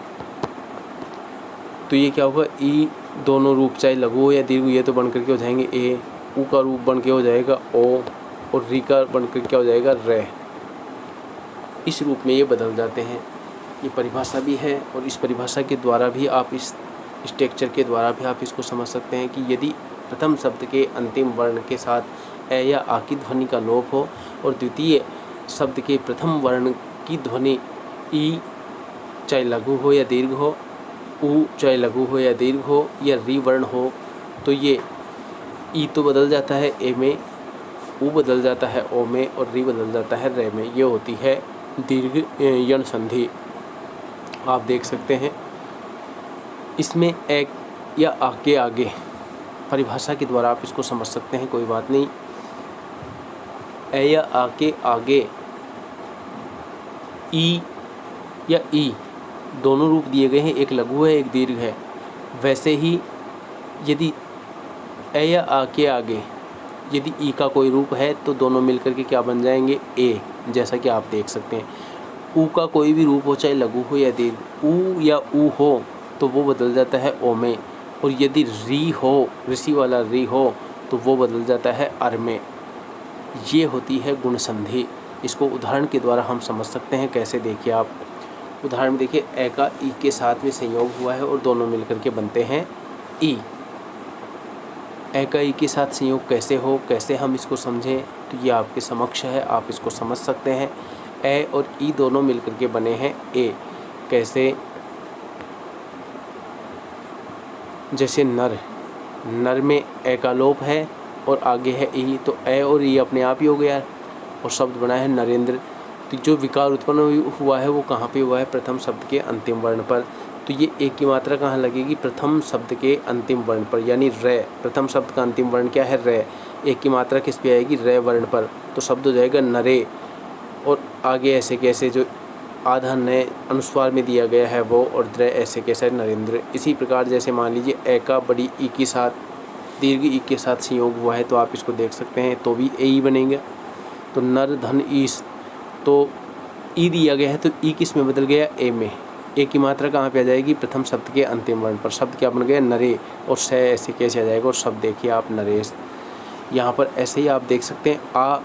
तो ये क्या होगा, ई दोनों रूप चाहे लघु हो या दीर्घ हो, ये तो बन करके हो जाएंगे ए, ऊ का रूप बन के हो जाएगा ओ, और री का बन कर क्या हो जाएगा, रे। इस रूप में ये बदल जाते हैं। ये परिभाषा भी है, और इस परिभाषा के द्वारा भी आप इस स्ट्रक्चर के द्वारा भी आप इसको समझ सकते हैं कि यदि प्रथम शब्द के अंतिम वर्ण के साथ ए या आ की ध्वनि का लोप हो, और द्वितीय शब्द के प्रथम वर्ण की ध्वनि ई चाहे लघु हो या दीर्घ हो, ऊ चाहे लघु हो या दीर्घ हो, या री वर्ण हो, तो ये ई तो बदल जाता है ए में, ऊ बदल जाता है ओ में, और री बदल जाता है रे में। ये होती है दीर्घ यण संधि। आप देख सकते हैं इसमें एक या आ के आगे, परिभाषा के द्वारा आप इसको समझ सकते हैं, कोई बात नहीं। ए या आ के आगे ई या ई दोनों रूप दिए गए हैं, एक लघु है एक दीर्घ है। वैसे ही यदि ए या आ के आगे यदि ई का कोई रूप है तो दोनों मिलकर के क्या बन जाएंगे, ए, जैसा कि आप देख सकते हैं। ऊ का कोई भी रूप हो, चाहे लघु हो या दीर्घ, ऊ या ऊ हो तो वो बदल जाता है ओ में, और यदि री हो, ऋषि वाला री हो, तो वो बदल जाता है अर में। ये होती है गुण संधि। इसको उदाहरण के द्वारा हम समझ सकते हैं। कैसे, देखिए आप उदाहरण में देखिए, ए का ई के साथ में संयोग हुआ है और दोनों मिलकर के बनते हैं ई। ए का ई के साथ संयोग कैसे हो, कैसे हम इसको समझें, तो ये आपके समक्ष है, आप इसको समझ सकते हैं। ए और ई दोनों मिलकर के बने हैं ए। कैसे, जैसे नर, नर में ए का लोप है और आगे है ई, तो ए और ई अपने आप ही हो गया और शब्द बना है नरेंद्र। तो जो विकार उत्पन्न हुआ है वो कहाँ पे हुआ है, प्रथम शब्द के अंतिम वर्ण पर। तो ये एक की मात्रा कहाँ लगेगी, प्रथम शब्द के अंतिम वर्ण पर, यानी रे। प्रथम शब्द का अंतिम वर्ण क्या है, रे। एक की मात्रा किस पे आएगी, रे वर्ण पर, तो शब्द हो जाएगा नरे। और आगे ऐसे कैसे, जो आधा नए अनुस्वार में दिया गया है वो, और द्र ऐसे कैसे नरेंद्र। इसी प्रकार जैसे मान लीजिए ए का बड़ी ई के साथ दीर्घ ई के साथ संयोग हुआ है तो आप इसको देख सकते हैं तो भी ए ही बनेगा। तो नर धन ईस, तो ई दिया गया है तो ई किस में बदल गया, ए में। ए की मात्रा कहाँ पे आ जाएगी, प्रथम शब्द के अंतिम वर्ण पर। शब्द क्या बन गया, नरे, और स ऐसे कैसे आ जाएगा, और शब्द देखिए आप नरेश। यहाँ पर ऐसे ही आप देख सकते हैं आ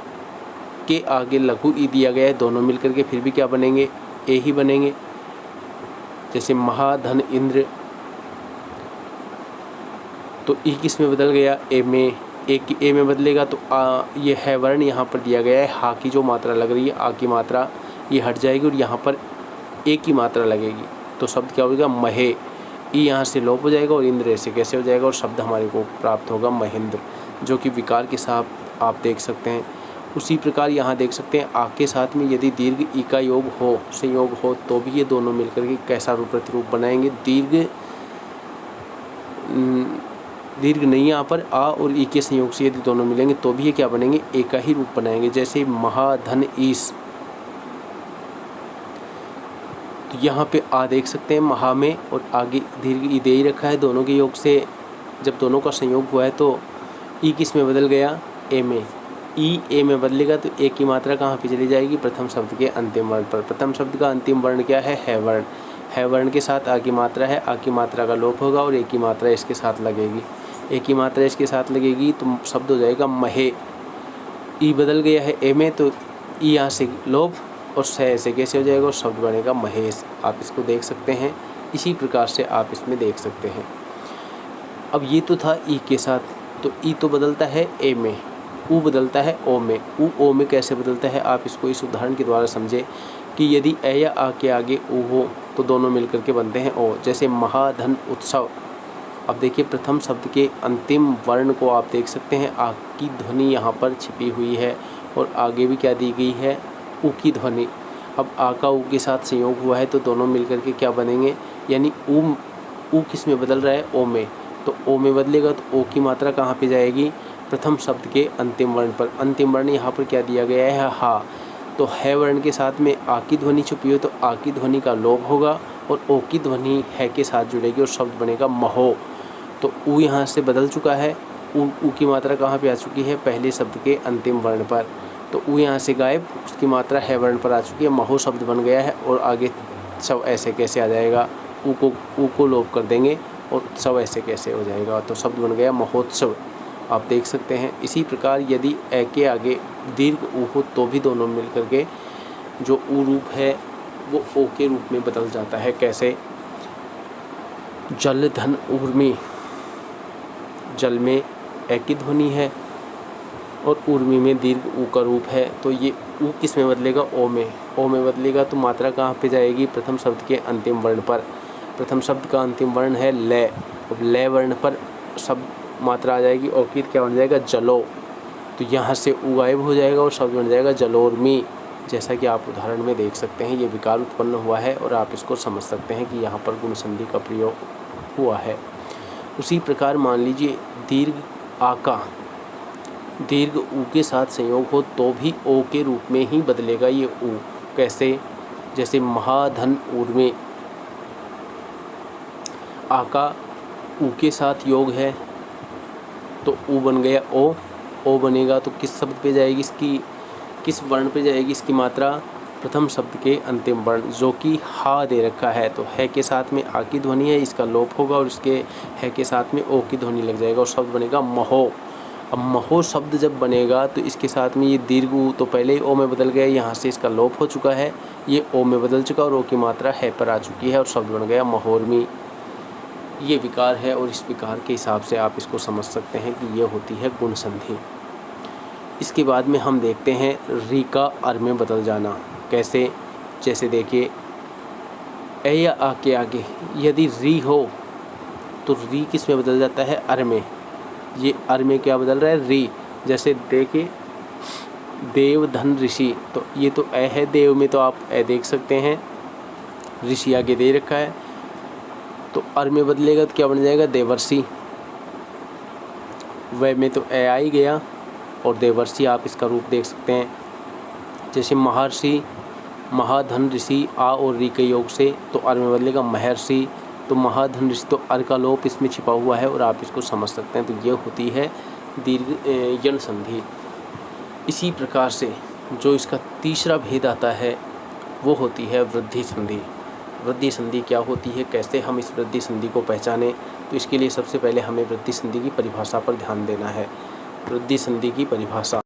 के आगे लघु ई दिया गया है, दोनों मिलकर के फिर भी क्या बनेंगे, ए ही बनेंगे। जैसे महाधन इंद्र, तो ई किस में बदल गया, ए में। ए में बदलेगा तो ये है वर्ण यहाँ पर दिया गया है, हा की जो मात्रा लग रही है, आ की मात्रा ये हट जाएगी और यहाँ पर ए की मात्रा लगेगी। तो शब्द क्या होगा, महे। ई यहाँ से लोप हो जाएगा और इंद्र ऐसे कैसे हो जाएगा, और शब्द हमारे को प्राप्त होगा महेंद्र, जो कि विकार के साथ आप देख सकते हैं। उसी प्रकार यहाँ देख सकते हैं आ के साथ में यदि दीर्घ ई का योग हो, संयोग हो, तो भी ये दोनों मिलकर के कैसा रूप प्रतिरूप बनाएंगे, दीर्घ नहीं, यहाँ पर आ और ई के संयोग से यदि दोनों मिलेंगे तो भी ये क्या बनेंगे, एक का ही रूप बनाएंगे। जैसे महाधन ईस, तो यहाँ पे आ देख सकते हैं महा में, और आगे दीर्घ ई दे ही रखा है, दोनों के योग से जब दोनों का संयोग हुआ है तो ई किस में बदल गया, ए में। ई ए में बदलेगा तो ए की मात्रा कहाँ पे चली जाएगी, प्रथम शब्द के अंतिम वर्ण पर। प्रथम शब्द का अंतिम वर्ण क्या है वर्ण। है वर्ण के साथ आ की मात्रा है, आ की मात्रा का लोप होगा और ए की मात्रा इसके साथ लगेगी। ए की मात्रा इसके साथ लगेगी तो शब्द हो जाएगा महे। ई बदल गया है ए में तो ई यहाँ से लोप और स ऐसे कैसे हो जाएगा, और शब्द बनेगा महेश। आप इसको देख सकते हैं, इसी प्रकार से आप इसमें देख सकते हैं। अब ये तो था ई के साथ, तो ई तो बदलता है ए में, ऊ बदलता है ओ में। ऊ ओ में कैसे बदलता है, आप इसको इस उदाहरण के द्वारा समझे कि यदि ए या आ के आगे ऊ हो तो दोनों मिलकर के बनते हैं ओ। जैसे महाधन उत्सव, अब देखिए प्रथम शब्द के अंतिम वर्ण को आप देख सकते हैं, आ की ध्वनि यहाँ पर छिपी हुई है और आगे भी क्या दी गई है, ऊ की ध्वनि। अब आ का ऊ के साथ संयोग हुआ है तो दोनों मिलकर के क्या बनेंगे, यानी ऊ किस में बदल रहा है, ओ में। तो ओ में बदलेगा तो ओ की मात्रा कहाँ पे जाएगी, प्रथम शब्द के अंतिम वर्ण पर। अंतिम वर्ण यहाँ पर क्या दिया गया है, हा। तो है वर्ण के साथ में आ की ध्वनि छुपी हो तो आ की ध्वनि का लोप होगा और ओ की ध्वनि है के साथ जुड़ेगी और शब्द बनेगा महो। तो ऊ यहाँ से बदल चुका है, ऊ की मात्रा कहाँ पे आ चुकी है, पहले शब्द के अंतिम वर्ण पर। तो ऊ यहाँ से गायब, उसकी मात्रा है वर्ण पर आ चुकी है, महो शब्द बन गया है। और आगे सब ऐसे कैसे आ जाएगा, ऊ को लोप कर देंगे और सब ऐसे कैसे हो जाएगा, तो शब्द बन गया महोत्सव। आप देख सकते हैं। इसी प्रकार यदि ए के आगे दीर्घ ऊ हो तो भी दोनों मिलकर के जो ऊ रूप है वो ओ के रूप में बदल जाता है। कैसे, जल धन ऊर्मी, जल में ए की ध्वनि है और ऊर्मी में दीर्घ ऊ का रूप है, तो ये ऊ किस में बदलेगा, ओ में। ओ में बदलेगा तो मात्रा कहाँ पे जाएगी, प्रथम शब्द के अंतिम वर्ण पर। प्रथम शब्द का अंतिम वर्ण है ले, अब ले वर्ण पर शब्द मात्रा आ जाएगी और की क्या बन जाएगा, जलो। तो यहाँ से ऊ गायब हो जाएगा और शब्द बन जाएगा जलोर्मी। जैसा कि आप उदाहरण में देख सकते हैं, ये विकार उत्पन्न हुआ है और आप इसको समझ सकते हैं कि यहाँ पर गुण संधि का प्रयोग हुआ है। उसी प्रकार मान लीजिए दीर्घ आ का दीर्घ ऊ के साथ संयोग हो तो भी ओ के रूप में ही बदलेगा ये ऊ। कैसे, जैसे महाधन ऊर्मे, आ का ऊ के साथ योग है तो ऊ बन गया ओ। ओ बनेगा तो किस शब्द पे जाएगी, इसकी किस वर्ण पे जाएगी इसकी मात्रा, प्रथम शब्द के अंतिम वर्ण जो कि हा दे रखा है। तो है के साथ में आ की ध्वनि है, इसका लोप होगा और इसके है के साथ में ओ की ध्वनि लग जाएगा और शब्द बनेगा महो। अब महो शब्द जब बनेगा तो इसके साथ में ये दीर्घ ऊ तो पहले ही ओ में बदल गया, यहाँ से इसका लोप हो चुका है, ये ओ में बदल चुका और ओ की मात्रा है पर आ चुकी है और शब्द बन गया महोर्मी। ये विकार है और इस विकार के हिसाब से आप इसको समझ सकते हैं कि ये होती है गुण संधि। इसके बाद में हम देखते हैं री का अर में बदल जाना। कैसे, जैसे देखिए ए या आ के आगे यदि री हो तो री किस में बदल जाता है, अर में। ये अर में क्या बदल रहा है, री। जैसे देखिए देव धन ऋषि, तो ये तो ए है, देव में तो आप ए देख सकते हैं, ऋषि आगे दे रखा है, तो अर में बदलेगा तो क्या बन जाएगा, देवर्षि। वह में तो ए आ ही गया और देवर्षि आप इसका रूप देख सकते हैं। जैसे महर्षि, महाधन ऋषि आ और री के योग से, तो अर में बदलेगा महर्षि। तो महाधन ऋषि, तो अर का लोप इसमें छिपा हुआ है और आप इसको समझ सकते हैं। तो ये होती है दीर्घ यण संधि। इसी प्रकार से जो इसका तीसरा भेद आता है वो होती है वृद्धि संधि। वृद्धि संधि क्या होती है, कैसे हम इस वृद्धि संधि को पहचानें, तो इसके लिए सबसे पहले हमें वृद्धि संधि की परिभाषा पर ध्यान देना है। वृद्धि संधि की परिभाषा,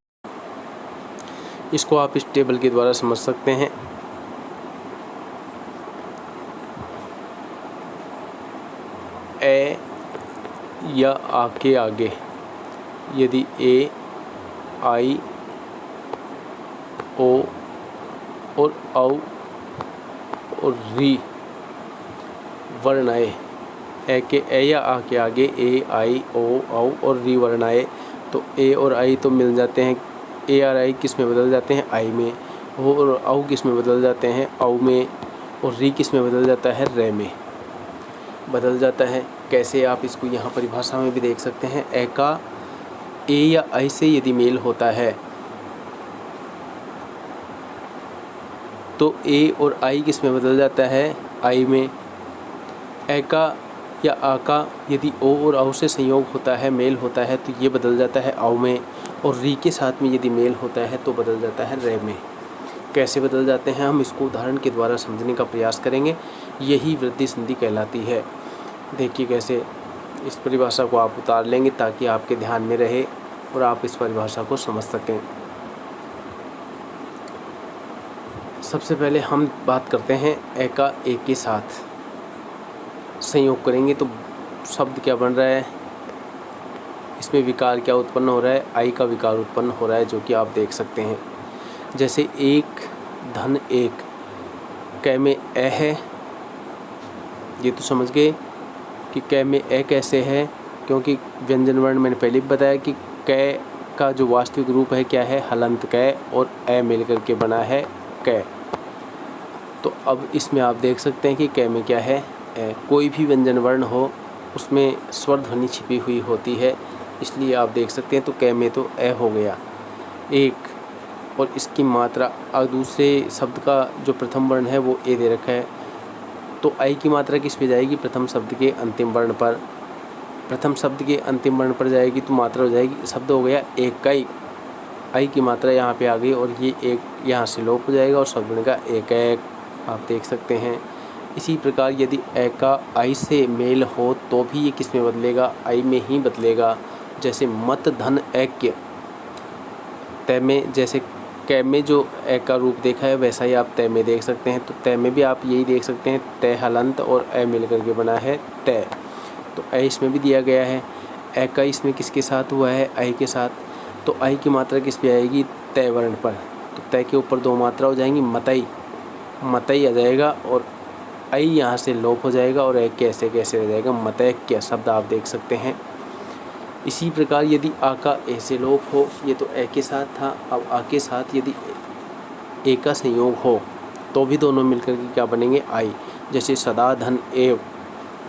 इसको आप इस टेबल के द्वारा समझ सकते हैं। ए या आ के आगे यदि ए, आई, ओ और औ और री वर्ण आए, ए या आ के आगे ए, आई, ओ, औ और री वर्ण आए, तो ए और आई तो मिल जाते हैं, ए और आई किस में बदल जाते हैं, आई में। ओ और औ किस में बदल जाते हैं, औ में। और री किस में बदल जाता है, रे में बदल जाता है। कैसे, आप इसको यहाँ परिभाषा में भी देख सकते हैं। ए का ए या आई से यदि मेल होता है तो ए और आई किस में बदल जाता है, आई में। ए का या आ का यदि ओ और औ से संयोग होता है, मेल होता है, तो ये बदल जाता है औ में। और री के साथ में यदि मेल होता है तो बदल जाता है रे में। कैसे बदल जाते हैं, हम इसको उदाहरण के द्वारा समझने का प्रयास करेंगे। यही वृद्धि संधि कहलाती है। देखिए कैसे, इस परिभाषा को आप उतार लेंगे ताकि आपके ध्यान में रहे और आप इस परिभाषा को समझ सकें। सबसे पहले हम बात करते हैं ए का ए के साथ संयोग करेंगे तो शब्द क्या बन रहा है, इसमें विकार क्या उत्पन्न हो रहा है, आई का विकार उत्पन्न हो रहा है, जो कि आप देख सकते हैं। जैसे एक धन एक, कै में ए है, ये तो समझ गए कि कै में ए कैसे है, क्योंकि व्यंजन वर्ण मैंने पहले भी बताया कि कै का जो वास्तविक रूप है क्या है, हलंत कै, और ए मिलकर के बना है कै। तो अब इसमें आप देख सकते हैं कि कै में क्या है, ए। कोई भी व्यंजन वर्ण हो उसमें स्वर ध्वनि छिपी हुई होती है, इसलिए आप देख सकते हैं। तो कै में तो ए हो गया एक, और इसकी मात्रा और दूसरे शब्द का जो प्रथम वर्ण है वो ए दे रखा है, तो आई की मात्रा किस पे जाएगी, प्रथम शब्द के अंतिम वर्ण पर। प्रथम शब्द के अंतिम वर्ण पर जाएगी तो मात्रा हो जाएगी, शब्द हो गया एक का आई की मात्रा यहाँ पे आ गई और ये एक यहाँ से लोप हो जाएगा और शब्द बनेगा एक एक, आप देख सकते हैं। इसी प्रकार यदि ए का आई से मेल हो तो भी ये किस में बदलेगा, आई में ही बदलेगा। जैसे मत धन ऐक्य, तय में, जैसे कै में जो ए का रूप देखा है वैसा ही आप तय में देख सकते हैं। तो तय में भी आप यही देख सकते हैं, तय हलंत और ए मिल करके बना है तय। तो ए इसमें भी दिया गया है। ए का इसमें किसके साथ हुआ है, आई के साथ, तो आई की मात्रा किस पे आएगी, तय वर्ण पर। तो तय के ऊपर दो मात्रा हो जाएंगी, मतई, मतई आ जाएगा और आई यहाँ से लोप हो जाएगा और ए कैसे कैसे रह जाएगा, मतैक्य शब्द आप देख सकते हैं। इसी प्रकार यदि आ का ए से लोप हो, ये तो ए के साथ था, अब आ के साथ यदि ए का संयोग हो तो भी दोनों मिलकर के क्या बनेंगे, आई। जैसे सदा धन एव,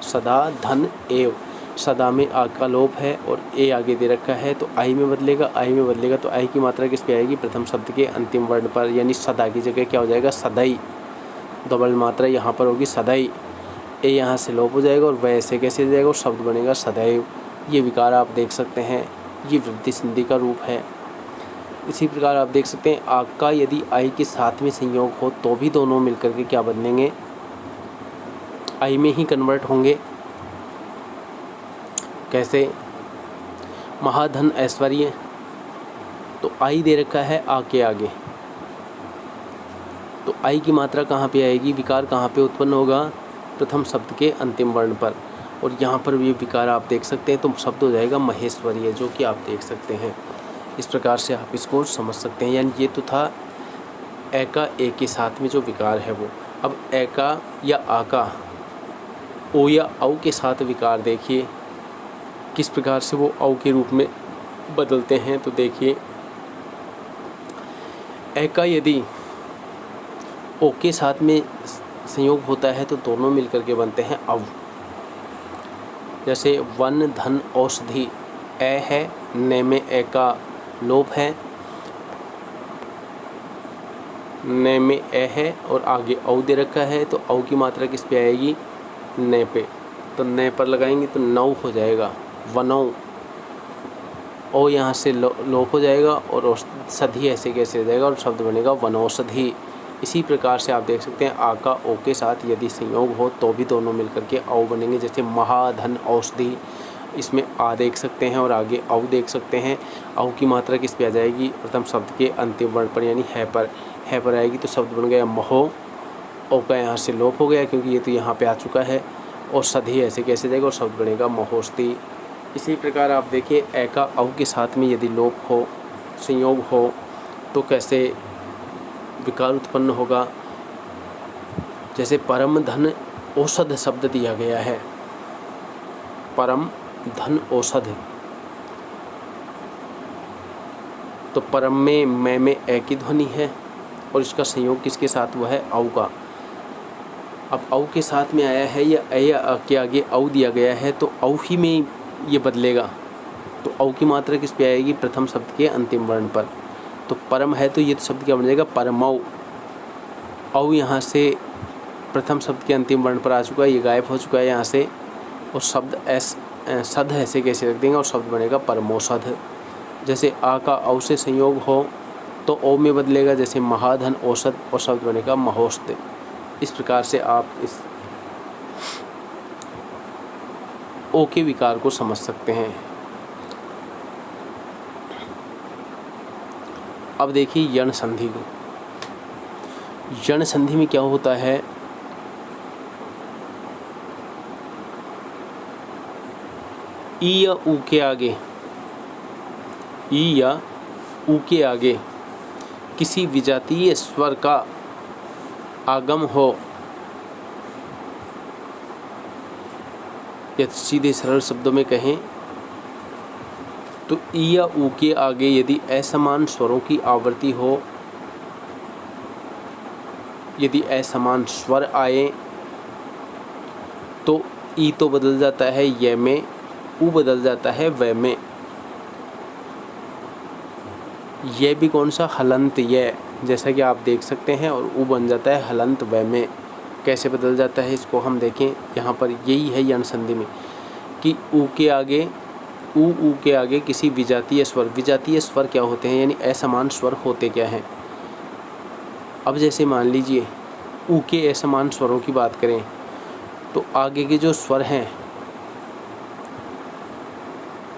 सदा धन एव, सदा में आ का लोप है और ए आगे दे रखा है तो आई में बदलेगा, आई में बदलेगा तो आई की मात्रा किस पे आएगी, प्रथम शब्द के अंतिम वर्ण पर, यानी सदा की जगह क्या हो जाएगा, सदाई। डबल मात्रा यहाँ पर होगी सदाई, ए यहाँ से लोप हो जाएगा और वैसे कैसे हो जाएगा और शब्द बनेगा सदैव। ये विकार आप देख सकते हैं, ये वृद्धि संधि का रूप है। इसी प्रकार आप देख सकते हैं आ का यदि आई के साथ में संयोग हो तो भी दोनों मिलकर के क्या बदलेंगे, आई में ही कन्वर्ट होंगे। कैसे, महाधन ऐश्वर्य, तो आई दे रखा है आ के आगे, तो आई की मात्रा कहाँ पे आएगी, विकार कहाँ पे उत्पन्न होगा, प्रथम शब्द के अंतिम वर्ण पर, और यहाँ पर भी विकार आप देख सकते हैं तो शब्द हो जाएगा महेश्वरीय, जो कि आप देख सकते हैं। इस प्रकार से आप इसको समझ सकते हैं। यानी ये तो था ए का ए के साथ में जो विकार है वो। अब ए का या आ का ओ या औ के साथ विकार देखिए किस प्रकार से वो औ के रूप में बदलते हैं। तो देखिए ए का यदि ओ के साथ में संयोग होता है तो दोनों मिलकर के बनते हैं अव। जैसे वन धन औषधि, ए है, ने में ए का लोप है, न में ए है और आगे औ दे रखा है, तो औ की मात्रा किस पे आएगी? न पे। तो न पर लगाएंगे तो नौ हो जाएगा, वनौ। ओ यहाँ से लोप हो जाएगा और सधी ऐसे कैसे हो जाएगा और शब्द बनेगा वनौषधि। इसी प्रकार से आप देख सकते हैं आ का ओ के साथ यदि संयोग हो तो भी दोनों मिलकर के औ बनेंगे। जैसे महाधन औषधि, इसमें आ देख सकते हैं और आगे औ देख सकते हैं। औ की मात्रा किस पे आ जाएगी? प्रथम शब्द के अंतिम वर्ण पर, यानी है पर आएगी, तो शब्द बन गया महो। ओ का यहाँ से लोप हो गया क्योंकि ये तो यहाँ पे आ चुका है, और सधी ऐसे कैसे जाएगा और शब्द बनेगा महोस्ती। इसी प्रकार आप देखिए ए का औ के साथ में यदि लोप हो, संयोग हो, तो कैसे विकार उत्पन्न होगा। जैसे परम धन औषध शब्द दिया गया है, परम धन औषध, तो परम में मैं में ए की ध्वनि है और इसका संयोग किसके साथ हुआ है? औ का। अब औ के साथ में आया है या ए या के आगे औ दिया गया है, तो औ ही में ये बदलेगा। तो औ की मात्रा किस पे आएगी? प्रथम शब्द के अंतिम वर्ण पर। तो परम है तो ये शब्द क्या बन जाएगा? परमौ। औ यहाँ से प्रथम शब्द के अंतिम वर्ण पर आ चुका है, ये गायब हो चुका है यहाँ से, और शब्द सध ऐसे कैसे रख देंगे और शब्द बनेगा परमोषध। जैसे आ का औ से संयोग हो तो ओ में बदलेगा, जैसे महाधन औषध, और शब्द बनेगा महोस्त। इस प्रकार से आप इस ओ के विकार को समझ सकते हैं। अब देखिए यण संधि को। यण संधि में क्या होता है? ई या ऊ के आगे, ई या ऊ के आगे किसी विजातीय स्वर का आगम हो, या सीधे सरल शब्दों में कहें तो ई या ऊ के आगे यदि असमान स्वरों की आवृत्ति हो, यदि असमान स्वर आए तो ई तो बदल जाता है ये में, ऊ बदल जाता है व में। ये भी कौन सा? हलंत ये, जैसा कि आप देख सकते हैं, और ऊ बन जाता है हलंत व में। कैसे बदल जाता है इसको हम देखें। यहाँ पर यही है यण संधि में कि ऊ के आगे किसी विजातीय स्वर क्या होते हैं? यानी असमान स्वर होते क्या हैं? अब जैसे मान लीजिए ऊ के असमान स्वरों की बात करें तो आगे के जो स्वर हैं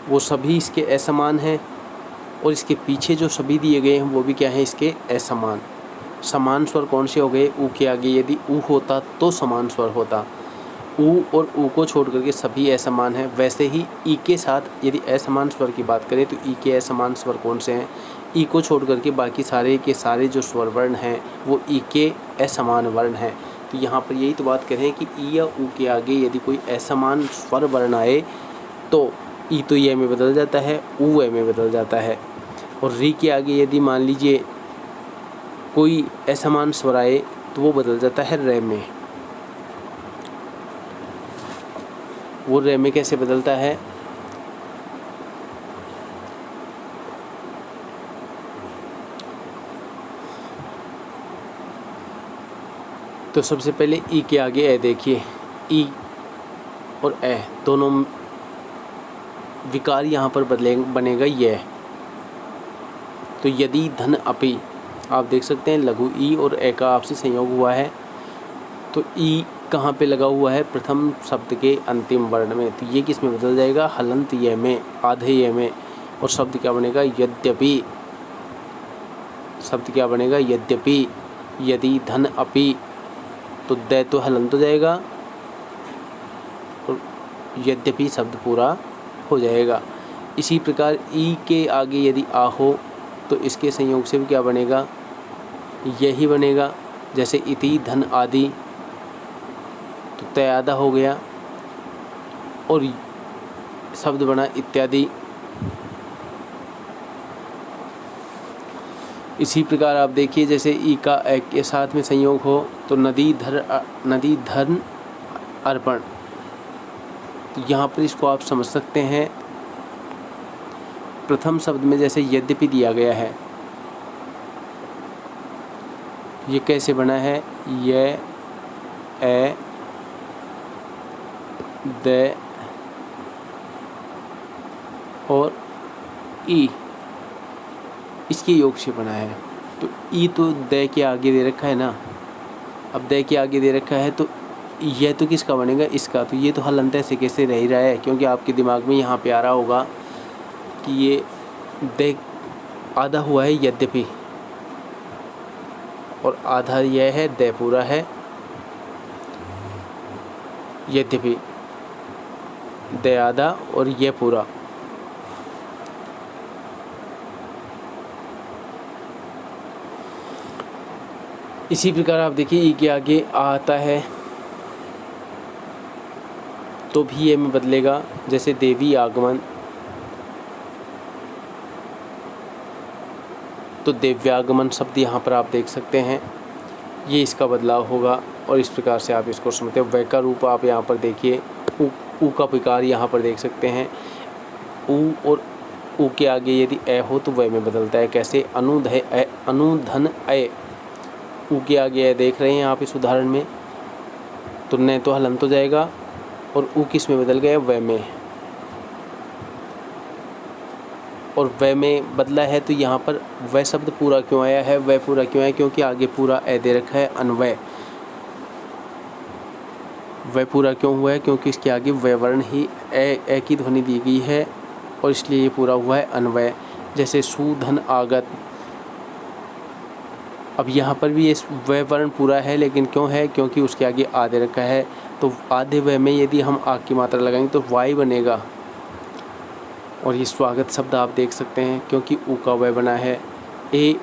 वो सभी इसके असमान हैं, और इसके पीछे जो सभी दिए गए हैं वो भी क्या है? इसके असमान। समान स्वर कौन से हो गए? ऊ के आगे यदि ऊ होता तो समान स्वर होता, ऊ और ऊ को छोड़ करके सभी असमान हैं। वैसे ही ई के साथ यदि असमान स्वर की बात करें तो ई के असमान स्वर कौन से हैं? ई को छोड़ करके बाकी सारे के सारे जो स्वर वर्ण हैं वो ई के असमान वर्ण हैं। तो यहाँ पर यही तो बात करें कि ई या ऊ के आगे यदि कोई असमान स्वर वर्ण आए तो ई तो ये में बदल जाता है, ऊ ए में बदल जाता है। और री के आगे यदि मान लीजिए कोई असमान स्वर आए तो वो बदल जाता है रे में। वो रे में कैसे बदलता है? तो सबसे पहले ई के आगे ए देखिए, ई और ए दोनों विकार यहाँ पर बनेगा ये। तो यदि धन अपि, आप देख सकते हैं लघु ई और ए का आपसी संयोग हुआ है, तो ई कहाँ पे लगा हुआ है? प्रथम शब्द के अंतिम वर्ण में। तो ये किस में बदल जाएगा? हलंत ये में, आधे ये में, और शब्द क्या बनेगा? यद्यपि। शब्द क्या बनेगा? यद्यपि। यदि धन अपि, तो द तो हलंत हो जाएगा और यद्यपि शब्द पूरा हो जाएगा। इसी प्रकार ई के आगे यदि आ हो तो इसके संयोग से भी क्या बनेगा? यही बनेगा। जैसे इति धन आदि, तो तयादा हो गया, और शब्द बना इत्यादि। इसी प्रकार आप देखिए जैसे ई का एक के साथ में संयोग हो तो नदी धन अर्पण। तो यहाँ पर इसको आप समझ सकते हैं, प्रथम शब्द में जैसे यद्यपि दिया गया है ये कैसे बना है? य ए द और ई, इसके योग से बना है। तो ई तो द के आगे दे रखा है ना, अब द के आगे दे रखा है तो यह तो किसका बनेगा? इसका। तो ये तो हलंत ऐसे कैसे रह ही रहा है, क्योंकि आपके दिमाग में यहाँ पे आ रहा होगा कि ये द आधा हुआ है यद्यपि, और आधा यह है द पूरा है यद्यपि, द आधा और ये पूरा। इसी प्रकार आप देखिए ई के आगे आता है तो भी ये में बदलेगा, जैसे देवी आगमन, तो दिव्यागमन शब्द यहाँ पर आप देख सकते हैं, ये इसका बदलाव होगा। और इस प्रकार से आप इसको समझते हो। वै का रूप आप यहाँ पर देखिए, ऊ का विकार यहाँ पर देख सकते हैं। ऊ और ऊ के आगे यदि ए हो तो वै में बदलता है। कैसे? अनुधन ए, ऊ के आगे ए देख रहे हैं आप इस उदाहरण में, तो न तो हलंत हो जाएगा और ऊ किस में बदल गया? वै में। और वै में बदला है तो यहाँ पर वै शब्द पूरा क्यों आया है? वै पूरा क्यों आया? क्योंकि आगे पूरा ए दे रखा है, अन्वय। वै पूरा क्यों हुआ है? क्योंकि इसके आगे वै वर्ण ही ए की ध्वनि दी गई है और इसलिए ये पूरा हुआ है अन्वय। जैसे सुधन आगत, अब यहाँ पर भी ये वै वर्ण पूरा है, लेकिन क्यों है? क्योंकि उसके आगे आ दे रखा है। तो आधे वै में यदि हम आग की मात्रा लगाएंगे तो वाई बनेगा। और ये स्वागत शब्द आप देख सकते हैं, क्योंकि ऊ का वै बना है। ए,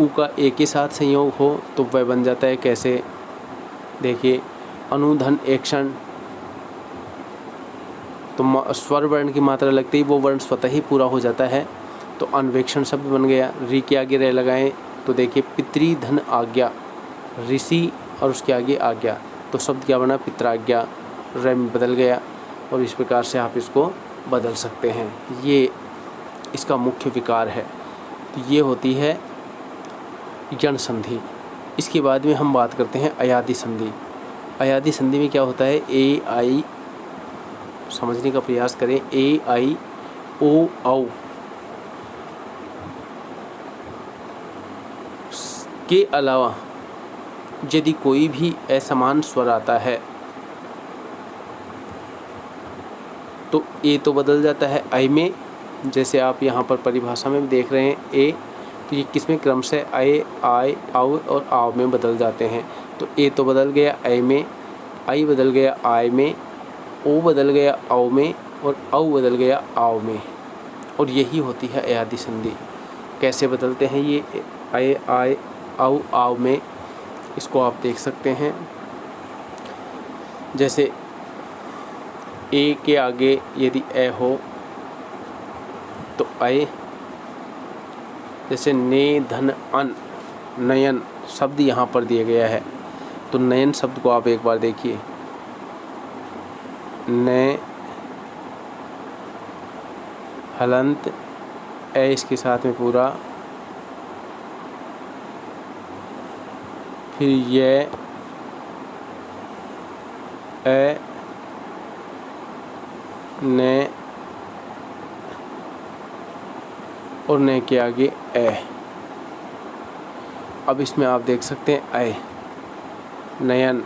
ऊ का ए के साथ संयोग हो तो वै बन जाता है। कैसे? देखिए, अनुधन एक क्षण, तो स्वर वर्ण की मात्रा लगते ही वो वर्ण स्वतः ही पूरा हो जाता है, तो अन्वेक्षण शब्द बन गया। री के आगे रे लगाएं तो देखिए पितृधन आज्ञा, ऋषि और उसके आगे आज्ञा, तो शब्द क्या बना? पित्राज्ञा, रे में बदल गया। और इस प्रकार से आप इसको बदल सकते हैं। ये इसका मुख्य विकार है। तो ये होती है यण संधि। इसके बाद में हम बात करते हैं अयादि संधि। अयादि संधि में क्या होता है? ए आई, समझने का प्रयास करें, ए आई ओ औ के अलावा यदि कोई भी असमान स्वर आता है तो ए तो बदल जाता है आई में। जैसे आप यहाँ पर परिभाषा में देख रहे हैं ए, तो ये किसमें? क्रम से आए, आय, आव और आव में बदल जाते हैं। तो ए तो बदल गया आई में, आई बदल गया आय में, ओ बदल गया औ में और औ बदल गया आव में। और यही होती है अयादि संधि। कैसे बदलते हैं ये आय, आय, औ, आव में? इसको आप देख सकते हैं। जैसे ए के आगे यदि ए हो तो आय, जैसे ने धन अन, नयन शब्द यहाँ पर दिया गया है, तो नयन शब्द को आप एक बार देखिए, न हलंत ए इसके साथ में पूरा, फिर ये ए ने और ने के आगे ए। अब इसमें आप देख सकते हैं ए, नयन,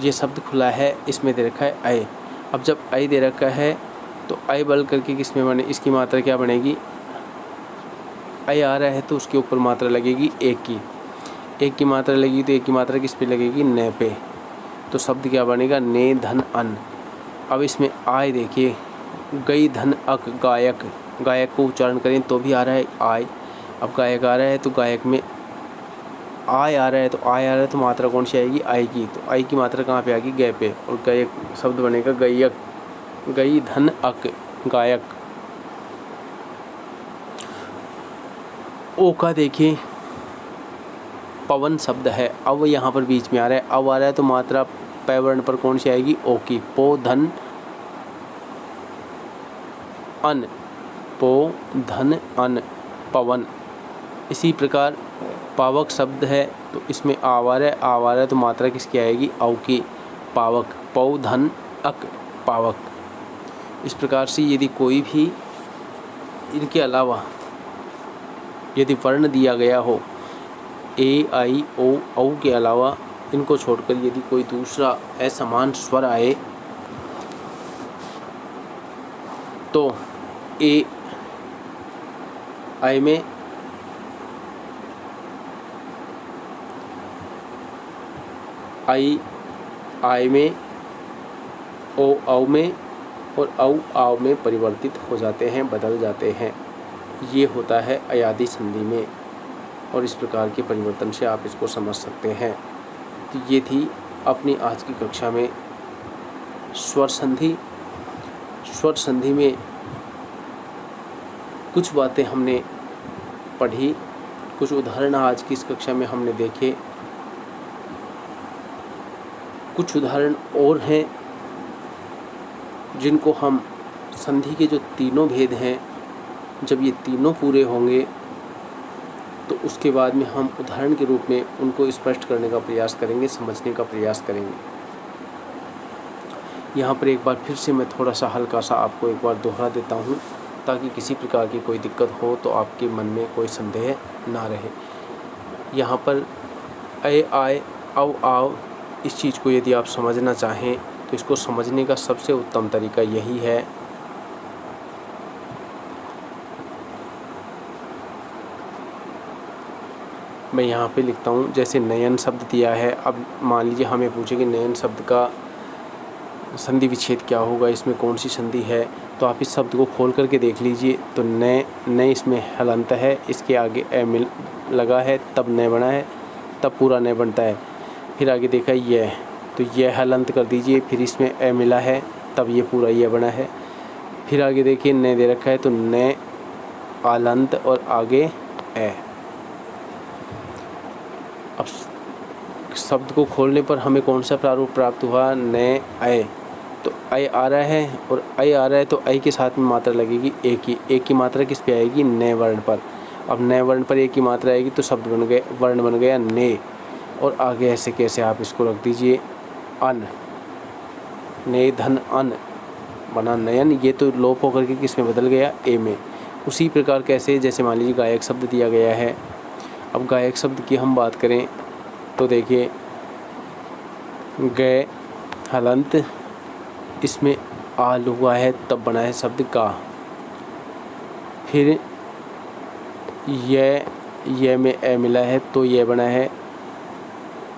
ये शब्द खुला है, इसमें दे रखा है ए। अब जब ए दे रखा है तो ए बल करके किस में बने? इसकी मात्रा क्या बनेगी? ए आ रहा है तो उसके ऊपर मात्रा लगेगी एक की, एक की मात्रा लगेगी तो एक की मात्रा किस पे लगेगी? न पे। तो शब्द क्या बनेगा? ने धन अन। अब इसमें आय देखिए, गई धन अक, गायक, गायक को उच्चारण करें तो भी आ रहा है आय। अब गायक आ रहा है तो गायक में आय आ रहा है, तो आय आ रहा है तो मात्रा कौन सी आएगी? आय की। तो आय की मात्रा कहाँ पे आएगी? गय पे, और गायक शब्द बनेगा गयक, गई धन अक, गायक। ओ का देखिए पवन शब्द है, अब यहाँ पर बीच में आ रहा है, अब आ रहा है तो मात्रा पै वर्ण पर कौन सी आएगी? ओ की। पो धन अन, पो धन अन, पवन। इसी प्रकार पावक शब्द है तो इसमें आवार है तो मात्रा किसकी आएगी, औ की। पावक, पौ धन अक, पावक। इस प्रकार से यदि कोई भी इनके अलावा यदि वर्ण दिया गया हो, ए आई ओ औ के अलावा इनको छोड़कर यदि कोई दूसरा असमान स्वर आए तो ए आई में आई में, ओ औ में और औ आव में परिवर्तित हो जाते हैं, बदल जाते हैं। ये होता है अयादी संधि में, और इस प्रकार के परिवर्तन से आप इसको समझ सकते हैं। तो ये थी अपनी आज की कक्षा में स्वर संधि। स्वर संधि में कुछ बातें हमने पढ़ी, कुछ उदाहरण आज की इस कक्षा में हमने देखे। कुछ उदाहरण और हैं जिनको हम संधि के जो तीनों भेद हैं, जब ये तीनों पूरे होंगे तो उसके बाद में हम उदाहरण के रूप में उनको स्पष्ट करने का प्रयास करेंगे, समझने का प्रयास करेंगे। यहाँ पर एक बार फिर से मैं थोड़ा सा हल्का सा आपको एक बार दोहरा देता हूँ, ताकि किसी प्रकार की कोई दिक्कत हो तो आपके मन में कोई संदेह ना रहे। यहाँ पर ए आए औ आव, इस चीज़ को यदि आप समझना चाहें तो इसको समझने का सबसे उत्तम तरीका यही है मैं यहाँ पे लिखता हूँ। जैसे नयन शब्द दिया है, अब मान लीजिए हमें पूछे कि नयन शब्द का संधि विच्छेद क्या होगा, इसमें कौन सी संधि है, तो आप इस शब्द को खोल करके देख लीजिए। तो न इसमें हलंत है, इसके आगे ए मिल लगा है, तब न बना है, तब पूरा न बनता है। फिर आगे देखा यह, तो यह हलंत कर दीजिए, फिर इसमें ए मिला है, तब ये पूरा यह बना है। फिर आगे देखिए न दे रखा है, तो न आलंत और आगे ए। अब शब्द को खोलने पर हमें कौन सा प्रारूप प्राप्त हुआ, न ए। तो ऐ आ रहा है और ऐ आ रहा है, तो ऐ के साथ में मात्रा लगेगी ए की। ए की मात्रा किस पे आएगी, न वर्ण पर। अब न वर्ण पर ए की मात्रा आएगी तो शब्द बन गए, वर्ण बन गया ने। और आगे ऐसे कैसे आप इसको रख दीजिए, अन, ने धन अन बना नयन। ये तो लोप होकर के किस में बदल गया, ए में। उसी प्रकार कैसे, जैसे मान लीजिए गायक शब्द दिया गया है। अब गायक शब्द की हम बात करें तो देखिए गए हलंत, इसमें आल हुआ है, तब बना है शब्द का। फिर ये में ए मिला है तो ये बना है।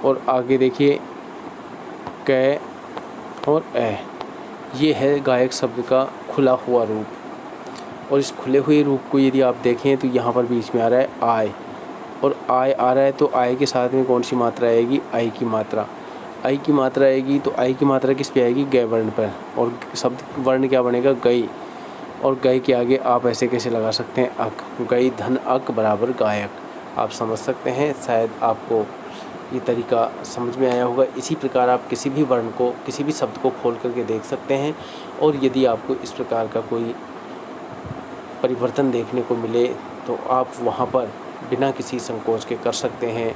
और आगे देखिए कै और ए, ये है गायक शब्द का खुला हुआ रूप। और इस खुले हुए रूप को यदि आप देखें तो यहाँ पर बीच में आ रहा है आय, और आय आ रहा है तो आय के साथ में कौन सी मात्रा आएगी, आई की मात्रा। आई की मात्रा आएगी तो आई की मात्रा किस पे आएगी, गय वर्ण पर। और शब्द वर्ण क्या बनेगा, गई। और गय के आगे आप ऐसे कैसे लगा सकते हैं, अक। गई धन अक बराबर गायक। आप समझ सकते हैं, शायद आपको ये तरीका समझ में आया होगा। इसी प्रकार आप किसी भी वर्ण को, किसी भी शब्द को खोल करके देख सकते हैं। और यदि आपको इस प्रकार का कोई परिवर्तन देखने को मिले तो आप वहाँ पर बिना किसी संकोच के कर सकते हैं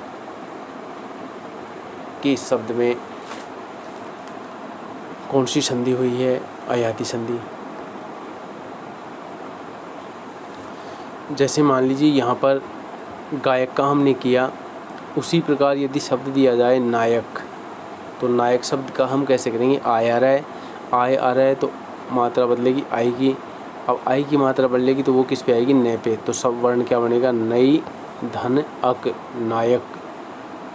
कि इस शब्द में कौन सी संधि हुई है, अयाती संधि। जैसे मान लीजिए यहाँ पर गायक का हमने किया, उसी प्रकार यदि शब्द दिया जाए नायक, तो नायक शब्द का हम कैसे करेंगे, आय आ रहा है, आय आ रहा है तो मात्रा बदलेगी आई की। अब आई की मात्रा बदलेगी तो वो किस पे आएगी, न पे। तो सब वर्ण क्या बनेगा, नई धन अक नायक,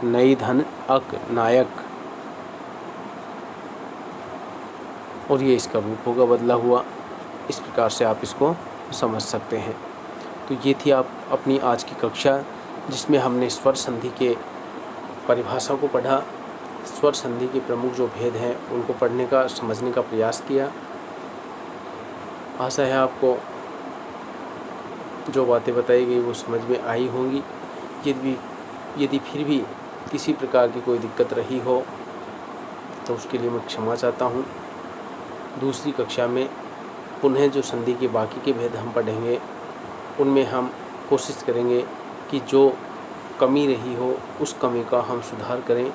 नई धन अक नायक। और ये इसका रूप होगा बदला हुआ। इस प्रकार से आप इसको समझ सकते हैं। तो ये थी आप अपनी आज की कक्षा, जिसमें हमने स्वर संधि के परिभाषा को पढ़ा, स्वर संधि के प्रमुख जो भेद हैं उनको पढ़ने का, समझने का प्रयास किया। आशा है आपको जो बातें बताई गई वो समझ में आई होंगी। यदि फिर भी किसी प्रकार की कोई दिक्कत रही हो तो उसके लिए मैं क्षमा चाहता हूँ। दूसरी कक्षा में पुनः जो संधि के बाकी के भेद हम पढ़ेंगे, उनमें हम कोशिश करेंगे कि जो कमी रही हो उस कमी का हम सुधार करें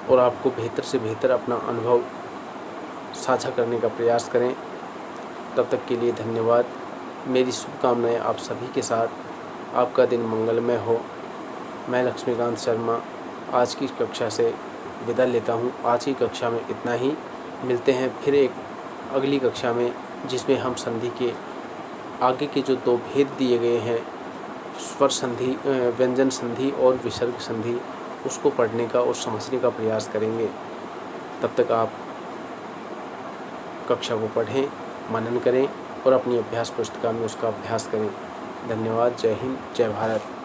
और आपको बेहतर से बेहतर अपना अनुभव साझा करने का प्रयास करें। तब तक के लिए धन्यवाद। मेरी शुभकामनाएं आप सभी के साथ। आपका दिन मंगलमय हो। मैं लक्ष्मीकांत शर्मा आज की कक्षा से विदा लेता हूँ। आज की कक्षा में इतना ही। मिलते हैं फिर एक अगली कक्षा में, जिसमें हम संधि के आगे के जो 2 भेद दिए गए हैं, स्वर संधि, व्यंजन संधि और विसर्ग संधि, उसको पढ़ने का और समझने का प्रयास करेंगे। तब तक आप कक्षा को पढ़ें, मनन करें और अपनी अभ्यास पुस्तिका में उसका अभ्यास करें। धन्यवाद। जय हिंद, जय भारत।